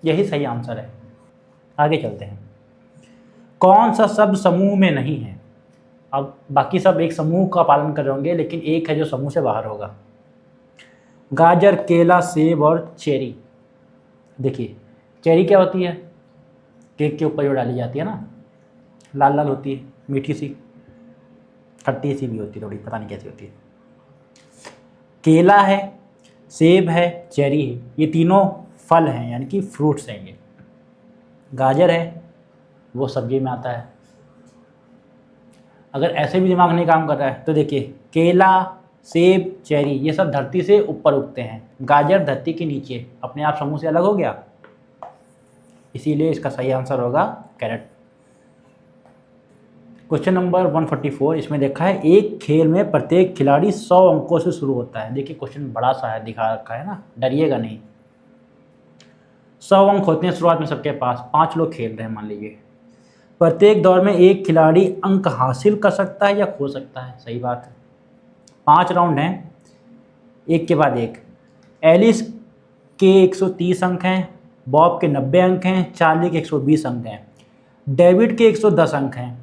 यही सही आंसर है। आगे चलते हैं। कौन सा शब्द समूह में नहीं है? अब बाकी सब एक समूह का पालन कर रहे होंगे, लेकिन एक है जो समूह से बाहर होगा। गाजर, केला, सेब और चेरी। देखिए चेरी क्या होती है? केक के ऊपर जो डाली जाती है ना, लाल लाल होती है, मीठी सी, खट्टी सी भी होती है थोड़ी, पता नहीं कैसी होती है। केला है, सेब है, चेरी है, ये तीनों फल हैं यानी कि फ्रूट्स हैं ये। गाजर है वो सब्जी में आता है। अगर ऐसे भी दिमाग नहीं काम कर रहा है तो देखिए केला, सेब, चेरी ये सब धरती से ऊपर उगते हैं, गाजर धरती के नीचे, अपने आप समूह से अलग हो गया, इसीलिए इसका सही आंसर होगा कैरेट। क्वेश्चन नंबर 144, इसमें देखा है एक खेल में प्रत्येक खिलाड़ी 100 अंकों से शुरू होता है। देखिए क्वेश्चन बड़ा सा है, दिखा रखा है ना, डरिएगा नहीं। 100 अंक होते हैं शुरुआत में सबके पास, 5 लोग खेल रहे हैं मान लीजिए। प्रत्येक दौर में एक खिलाड़ी अंक हासिल कर सकता है या खो सकता है, सही बात है। 5 राउंड हैं, एक के बाद एक। एलिस के 130 अंक हैं, बॉब के 90 अंक हैं, चार्ली के 120 अंक हैं, डेविड के 110 अंक हैं।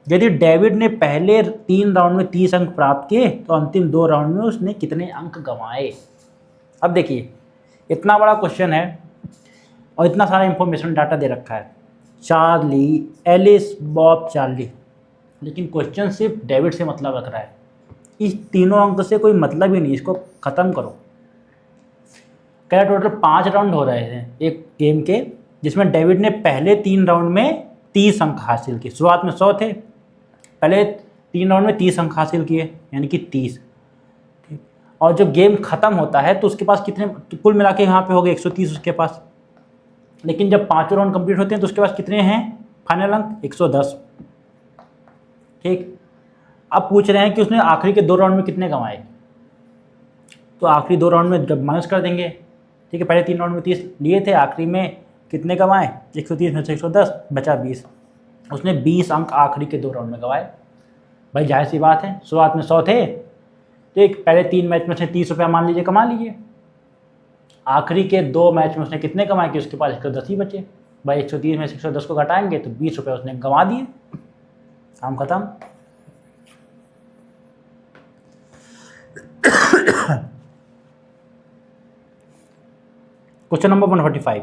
यदि डेविड ने पहले 3 राउंड में 30 अंक प्राप्त किए तो अंतिम 2 राउंड में उसने कितने अंक गंवाए? अब देखिए इतना बड़ा क्वेश्चन है और इतना सारा इंफॉर्मेशन डाटा दे रखा है, चार्ली, एलिस, बॉब, चार्ली, लेकिन क्वेश्चन सिर्फ डेविड से मतलब रख रहा है। इस तीनों अंक से कोई मतलब ही नहीं, इसको ख़त्म करो। क्या टोटल 5 राउंड हो रहे हैं एक गेम के, जिसमें डेविड ने पहले 3 राउंड में 30 अंक हासिल किए। शुरुआत में 100 थे, पहले 3 राउंड में 30 अंक हासिल किए यानी कि 30। और जब गेम ख़त्म होता है तो उसके पास कितने, तो कुल मिला के यहाँ पे हो गए 130 उसके पास। लेकिन जब 5 राउंड कंप्लीट होते हैं तो उसके पास कितने हैं फाइनल अंक? 110। ठीक, अब पूछ रहे हैं कि उसने आखिरी के 2 राउंड में कितने कमाए, तो आखिरी 2 राउंड में जब माइनस कर देंगे। ठीक है, पहले 3 राउंड में 30 लिए थे, आखिरी में कितने कमाए? 130 में से 110 बचा 20। उसने 20 अंक आखिरी के 2 राउंड में गंवाए। भाई जाहिर सी बात है, शुरुआत में 100 थे, ठीक, पहले 3 मैच में से 30 रुपया मान लीजिए कमा लीजिए, आखिरी के 2 मैच में उसने कितने कमाए कि उसके पास 110 ही बचे। भाई 130 में से 110 को घटाएंगे तो 20 रुपये उसने गंवा दिए, काम खत्म। क्वेश्चन नंबर 145,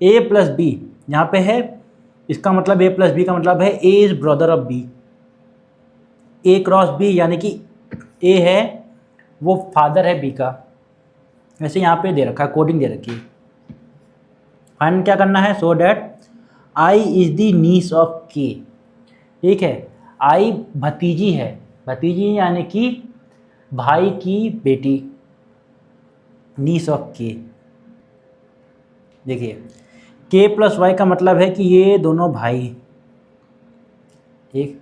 ए प्लस बी यहाँ पे है, इसका मतलब ए प्लस बी का मतलब है A is brother of B. A cross B यानी कि ए है वो फादर है बी का, वैसे यहाँ पे दे रखा है, कोडिंग दे रखी है। फाइंड क्या करना है? So that I is the niece of K. ठीक है, आई भतीजी है, भतीजी यानी कि भाई की बेटी, नीस ऑफ के। देखिए के प्लस वाई का मतलब है कि ये दोनों भाई, ठीक,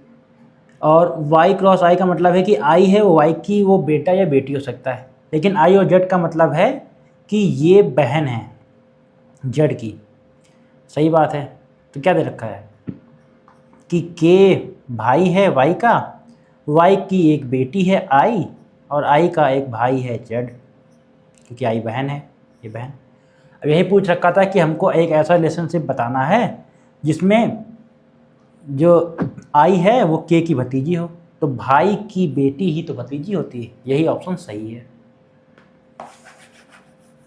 और वाई क्रॉस आई का मतलब है कि आई है वो वाई की वो बेटा या बेटी हो सकता है, लेकिन आई और जेड का मतलब है कि ये बहन है जेड की। सही बात है, तो क्या दे रखा है कि के भाई है वाई का, वाई की एक बेटी है आई, और आई का एक भाई है जेड, क्योंकि आई बहन है, ये बहन। अब यही पूछ रखा था कि हमको एक ऐसा रिलेशनशिप बताना है जिसमें जो आई है वो के की भतीजी हो, तो भाई की बेटी ही तो भतीजी होती है, यही ऑप्शन सही है।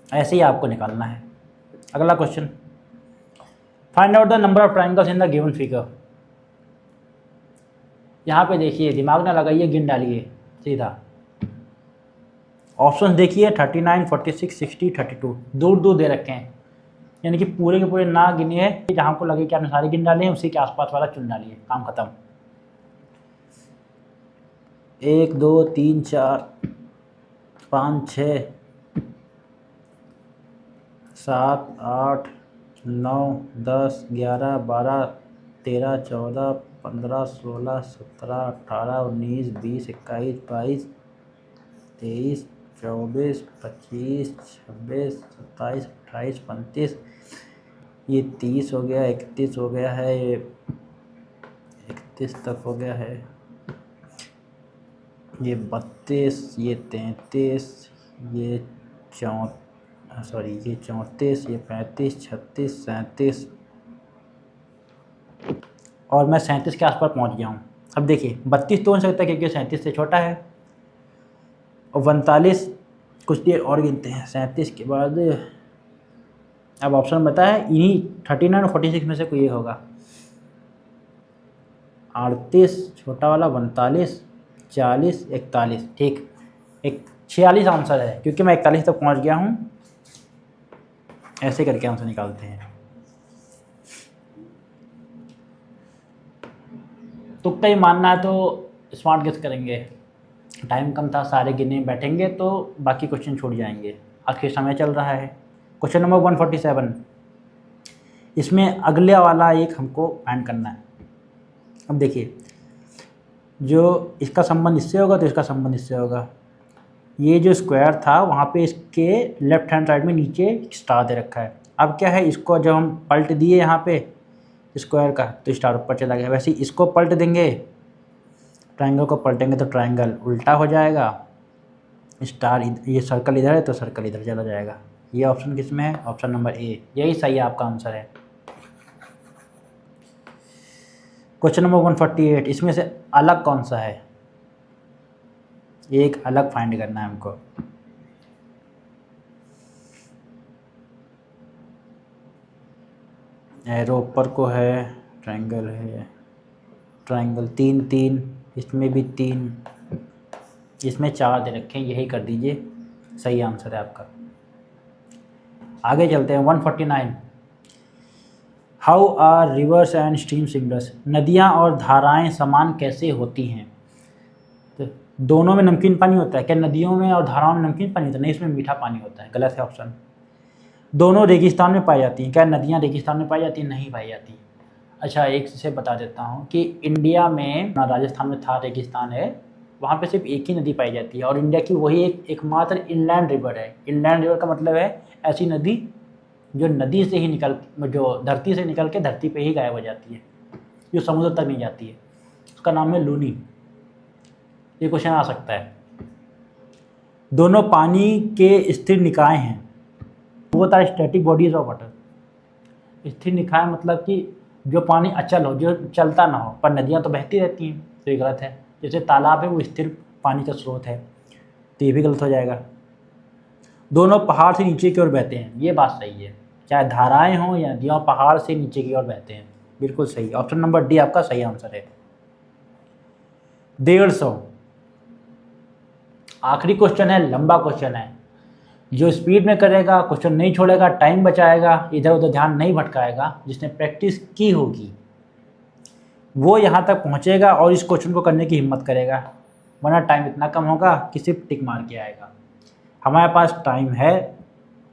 ऐसे ही आपको निकालना है। अगला question, find out the number of triangles in the given figure. यहाँ पे देखिए दिमाग ना लगाइए, गिन डालिए सीधा। ऑप्शन देखिए 39, 46, 60, 32, दूर दूर दे रखे हैं, यानी कि पूरे के पूरे ना गिनिए, जहाँ को लगे कि आपने सारे गिन डाले हैं उसी के आसपास वाला चुन डालिए, काम खत्म। 1 2 3 4 5 6 7 8 9 10 11 12 13 14 15 16 17 18 19 20 21 22 23 24 25 26 27 28 29 ये 30 हो गया, 31 हो गया है, ये 31 तक हो गया है, ये 32, ये 33, ये 34, ये 35, 36, 37 और मैं 37 के आसपास पहुंच गया हूँ। अब देखिए 32 तो हो सकता है क्योंकि 37 से छोटा है, और 39 कुछ देर और गिनते हैं। 37 के बाद अब ऑप्शन बता है, इन्हीं 39 और 46 में से कोई एक होगा। 38 छोटा वाला, 42, 40, 41, ठीक, 46 आंसर है क्योंकि मैं 41 तक पहुंच गया हूं। ऐसे करके आंसर निकालते हैं। तुक्का ही मानना है तो स्मार्ट गेस करेंगे। टाइम कम था, सारे गिने बैठेंगे तो बाकी क्वेश्चन छूट जाएंगे। आखिर समय चल रहा है। क्वेश्चन नंबर 147, इसमें अगले वाला एक हमको फाइंड करना है। अब देखिए, जो इसका संबंध इससे होगा तो इसका संबंध इससे होगा। ये जो स्क्वायर था वहाँ पे इसके लेफ्ट हैंड साइड में नीचे स्टार दे रखा है। अब क्या है, इसको जब हम पलट दिए यहाँ पे स्क्वायर का तो स्टार ऊपर चला गया। वैसे इसको पलट देंगे, ट्रायंगल को पलटेंगे तो ट्रायंगल उल्टा हो जाएगा। स्टार ये सर्कल इधर है तो सर्कल इधर चला जाएगा। ये ऑप्शन किस में है? ऑप्शन नंबर ए, यही सही है, आपका आंसर है। क्वेश्चन नंबर 148, इसमें से अलग कौन सा है? एक अलग फाइंड करना है हमको। एरो ऊपर को है, ट्रायंगल है, ट्रायंगल 3 3, इसमें भी 3, इसमें 4 दे रखे हैं, यही कर दीजिए, सही आंसर है आपका। आगे चलते हैं 149, how are rivers and stream similar? नदियाँ और धाराएं समान कैसे होती हैं? तो दोनों में नमकीन पानी होता है क्या? नदियों में और धाराओं में नमकीन पानी होता है? नहीं, इसमें मीठा पानी होता है। गलत है ऑप्शन। दोनों रेगिस्तान में पाई जाती हैं क्या? नदियाँ रेगिस्तान में पाई जाती हैं? नहीं पाई जाती। अच्छा, एक से बता देता हूँ कि इंडिया में, राजस्थान में थार रेगिस्तान है, वहाँ पे सिर्फ एक ही नदी पाई जाती है और इंडिया की वही एकमात्र इनलैंड रिवर है। इनलैंड रिवर का मतलब है ऐसी नदी जो नदी से ही निकल, जो धरती से निकल के धरती पे ही गायब हो जाती है, जो समुद्र तक नहीं जाती है। उसका नाम है लूनी। ये क्वेश्चन आ सकता है। दोनों पानी के स्थिर निकाय हैं। वो था स्टैटिक बॉडीज ऑफ वाटर। स्थिर निकाय मतलब कि जो पानी अचल हो, जो चलता ना हो, पर नदियाँ तो बहती रहती हैं, तो ये गलत है। जैसे तालाब है वो स्थिर पानी का स्रोत है, तो ये भी गलत हो जाएगा। दोनों पहाड़ से नीचे की ओर बहते हैं, ये बात सही है। चाहे धाराएं हों या नदियाँ, पहाड़ से नीचे की ओर बहते हैं, बिल्कुल सही। ऑप्शन नंबर डी आपका सही आंसर है। 150, आखिरी क्वेश्चन है, लंबा क्वेश्चन है। जो स्पीड में करेगा, क्वेश्चन नहीं छोड़ेगा, टाइम बचाएगा, इधर उधर ध्यान नहीं भटकाएगा, जिसने प्रैक्टिस की होगी वो यहाँ तक पहुँचेगा और इस क्वेश्चन को करने की हिम्मत करेगा, वरना टाइम इतना कम होगा कि सिर्फ टिक मार के आएगा। हमारे पास टाइम है,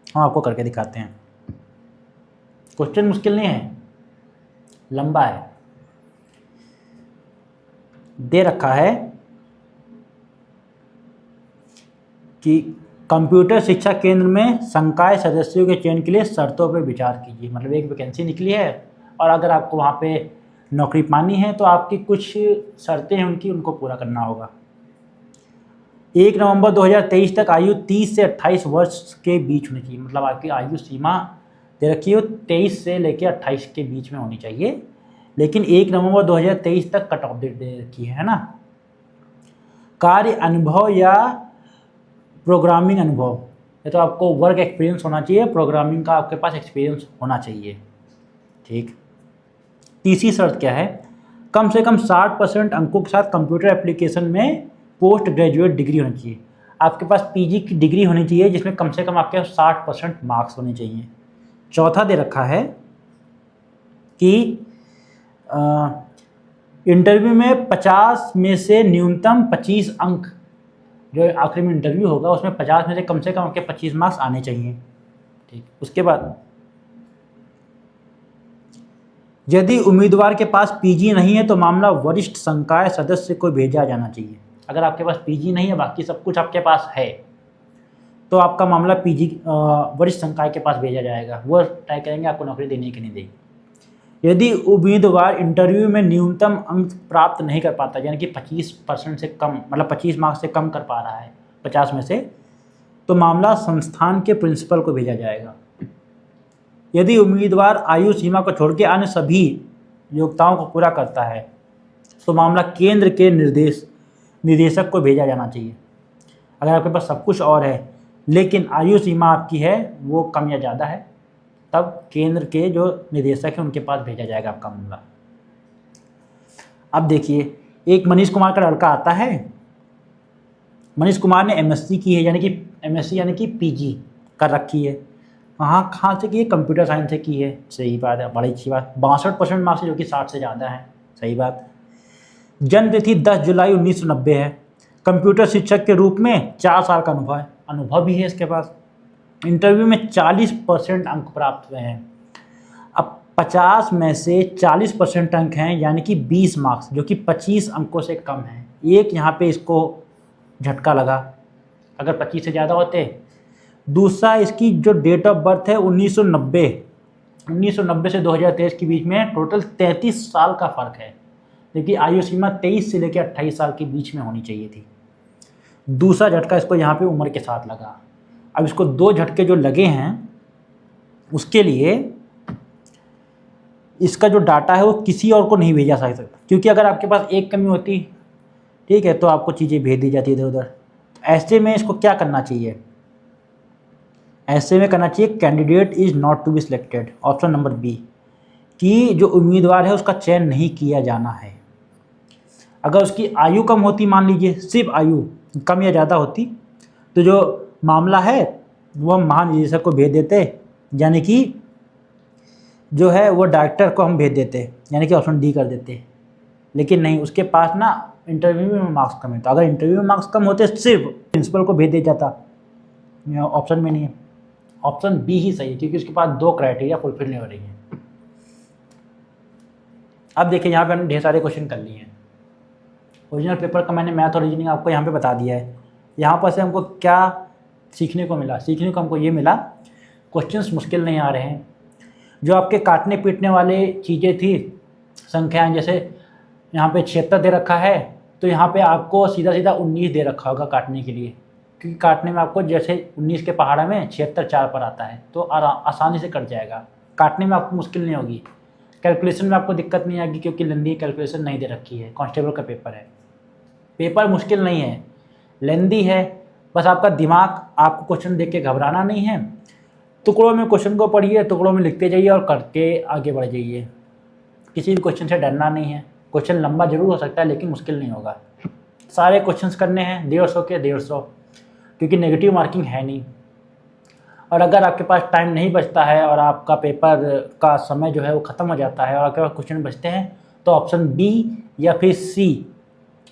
हम आपको करके दिखाते हैं। क्वेश्चन मुश्किल नहीं है, लंबा है। दे रखा है कि कंप्यूटर शिक्षा केंद्र में संकाय सदस्यों के चयन के लिए शर्तों पर विचार कीजिए। मतलब एक वैकेंसी निकली है और अगर आपको वहाँ पे नौकरी पानी है तो आपकी कुछ शर्तें हैं उनकी, उनको पूरा करना होगा। 1 नवंबर 2023 तक आयु 30 से 28 वर्ष के बीच होनी चाहिए। मतलब आपकी आयु सीमा दे रखी हो 23 से लेकर 28 के बीच में होनी चाहिए, लेकिन 1 नवंबर 2023 तक कट ऑफ डेट दे रखी है ना। कार्य अनुभव या प्रोग्रामिंग अनुभव, ये तो आपको वर्क एक्सपीरियंस होना चाहिए, प्रोग्रामिंग का आपके पास एक्सपीरियंस होना चाहिए। ठीक। तीसरी शर्त क्या है? कम से कम 60% अंकों के साथ कंप्यूटर एप्लीकेशन में पोस्ट ग्रेजुएट डिग्री होनी चाहिए। आपके पास पीजी की डिग्री होनी चाहिए जिसमें कम से कम आपके 60% मार्क्स होने चाहिए। चौथा दे रखा है कि इंटरव्यू में 50 में से न्यूनतम 25 अंक, जो आखिरी में इंटरव्यू होगा उसमें 50 में से कम आपके 25 मार्क्स आने चाहिए। ठीक। उसके बाद यदि उम्मीदवार के पास पीजी नहीं है तो मामला वरिष्ठ संकाय सदस्य को भेजा जाना चाहिए। अगर आपके पास पीजी नहीं है, बाकी सब कुछ आपके पास है, तो आपका मामला पीजी वरिष्ठ संकाय के पास भेजा जाएगा, वो तय करेंगे आपको नौकरी देनी है कि नहीं देगी। यदि उम्मीदवार इंटरव्यू में न्यूनतम अंक प्राप्त नहीं कर पाता, यानी कि 25% से कम, मतलब 25 मार्क्स से कम कर पा रहा है 50 में से, तो मामला संस्थान के प्रिंसिपल को भेजा जाएगा। यदि उम्मीदवार आयु सीमा को छोड़ के अन्य सभी योग्यताओं को पूरा करता है तो मामला केंद्र के निदेशक को भेजा जाना चाहिए। अगर आपके पास सब कुछ और है लेकिन आयु सीमा आपकी है वो कम या ज़्यादा है, तब केंद्र के जो निदेशक हैं उनके पास भेजा जाएगा आपका मामला। अब देखिए, एक मनीष कुमार का लड़का आता है। मनीष कुमार ने एमएससी की है, यानी कि पीजी कर रखी है। कहाँ से की है? कंप्यूटर साइंस से की है। सही बात है, बड़ी अच्छी बात। 62% मार्क्स है, जो कि 60 से ज़्यादा है। सही बात। जन्म तिथि 10 जुलाई 1990 है। कंप्यूटर शिक्षक के रूप में 4 साल का अनुभव भी है इसके पास। इंटरव्यू में 40% अंक प्राप्त हुए हैं। अब 50 में से 40% अंक हैं, यानी कि 20 मार्क्स, जो कि 25 अंकों से कम है। एक यहाँ पे इसको झटका लगा, अगर 25 से ज़्यादा होते। दूसरा, इसकी जो डेट ऑफ बर्थ है 1990 से 2023 के बीच में टोटल 33 साल का फ़र्क है, जबकि आयु सीमा 23 से लेकर 28 साल के बीच में होनी चाहिए थी। दूसरा झटका इसको यहाँ पे उम्र के साथ लगा। अब इसको 2 झटके जो लगे हैं उसके लिए इसका जो डाटा है वो किसी और को नहीं भेजा जा सकता, क्योंकि अगर आपके पास एक कमी होती, ठीक है, तो आपको चीज़ें भेज दी जाती इधर उधर। ऐसे में इसको क्या करना चाहिए? ऐसे में करना चाहिए candidate is not to be selected, option number B, कि जो उम्मीदवार है उसका चयन नहीं किया जाना है। अगर उसकी आयु कम होती, मान लीजिए सिर्फ आयु कम या ज़्यादा होती, तो जो मामला है वो महानिदेशक को भेज देते, यानी कि जो है वो डायरेक्टर को हम भेज देते, यानी कि ऑप्शन डी कर देते। लेकिन नहीं, उसके पास ना इंटरव्यू में मार्क्स कम है, तो अगर इंटरव्यू में मार्क्स कम होते सिर्फ प्रिंसिपल को भेज दिया जाता। ऑप्शन में नहीं है, ऑप्शन बी ही सही है, क्योंकि उसके पास 2 क्राइटेरिया फुलफिल नहीं हो रही है। अब देखिए, यहाँ पे हमने ढेर सारे क्वेश्चन कर लिए हैं। ओरिजिनल पेपर का मैंने मैथ और रीजनिंग आपको यहाँ पे बता दिया है। यहाँ पर से हमको क्या सीखने को मिला? सीखने को हमको ये मिला, क्वेश्चंस मुश्किल नहीं आ रहे हैं। जो आपके काटने पीटने वाले चीज़ें थी, संख्याएं, जैसे यहाँ पे 76 दे रखा है, तो यहाँ पे आपको सीधा सीधा 19 दे रखा होगा काटने के लिए, क्योंकि काटने में आपको जैसे 19 के पहाड़ा में 76 4 पर आता है, तो आसानी से कट जाएगा। काटने में आपको मुश्किल नहीं होगी। कैलकुलेशन में आपको दिक्कत नहीं आएगी, क्योंकि लेंदी कैलकुलेशन नहीं दे रखी है। कांस्टेबल का पेपर है, पेपर मुश्किल नहीं है, लेंदी है। बस आपका दिमाग, आपको क्वेश्चन देख के घबराना नहीं है। टुकड़ों में क्वेश्चन को पढ़िए, टुकड़ों में लिखते जाइए और करके आगे बढ़ जाइए। किसी भी क्वेश्चन से डरना नहीं है। क्वेश्चन लंबा जरूर हो सकता है लेकिन मुश्किल नहीं होगा। सारे क्वेश्चंस करने हैं 150 के 150, क्योंकि नेगेटिव मार्किंग है नहीं। और अगर आपके पास टाइम नहीं बचता है और आपका पेपर का समय जो है वो ख़त्म हो जाता है और आपके पास क्वेश्चन बचते हैं, तो ऑप्शन बी या फिर सी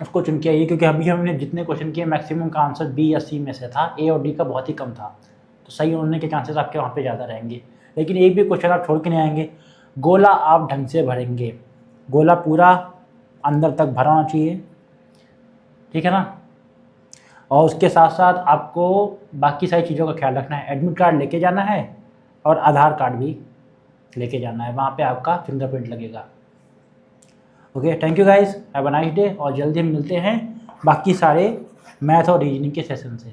उसको चुन के आइए, क्योंकि अभी हमने जितने क्वेश्चन किए मैक्सिमम का आंसर बी या सी में से था, ए और डी का बहुत ही कम था। तो सही होने के चांसेस आपके वहाँ पे ज़्यादा रहेंगे। लेकिन एक भी क्वेश्चन आप छोड़ के नहीं आएंगे। गोला आप ढंग से भरेंगे, गोला पूरा अंदर तक भरा होना चाहिए, ठीक है ना। और उसके साथ साथ आपको बाकी सारी चीज़ों का ख्याल रखना है। एडमिट कार्ड लेके जाना है और आधार कार्ड भी लेके जाना है, वहाँ पे आपका फिंगरप्रिंट लगेगा। Okay, thank you guys, have a nice day. और जल्दी हम मिलते हैं बाकी सारे मैथ और रीजनिंग के सेशन से।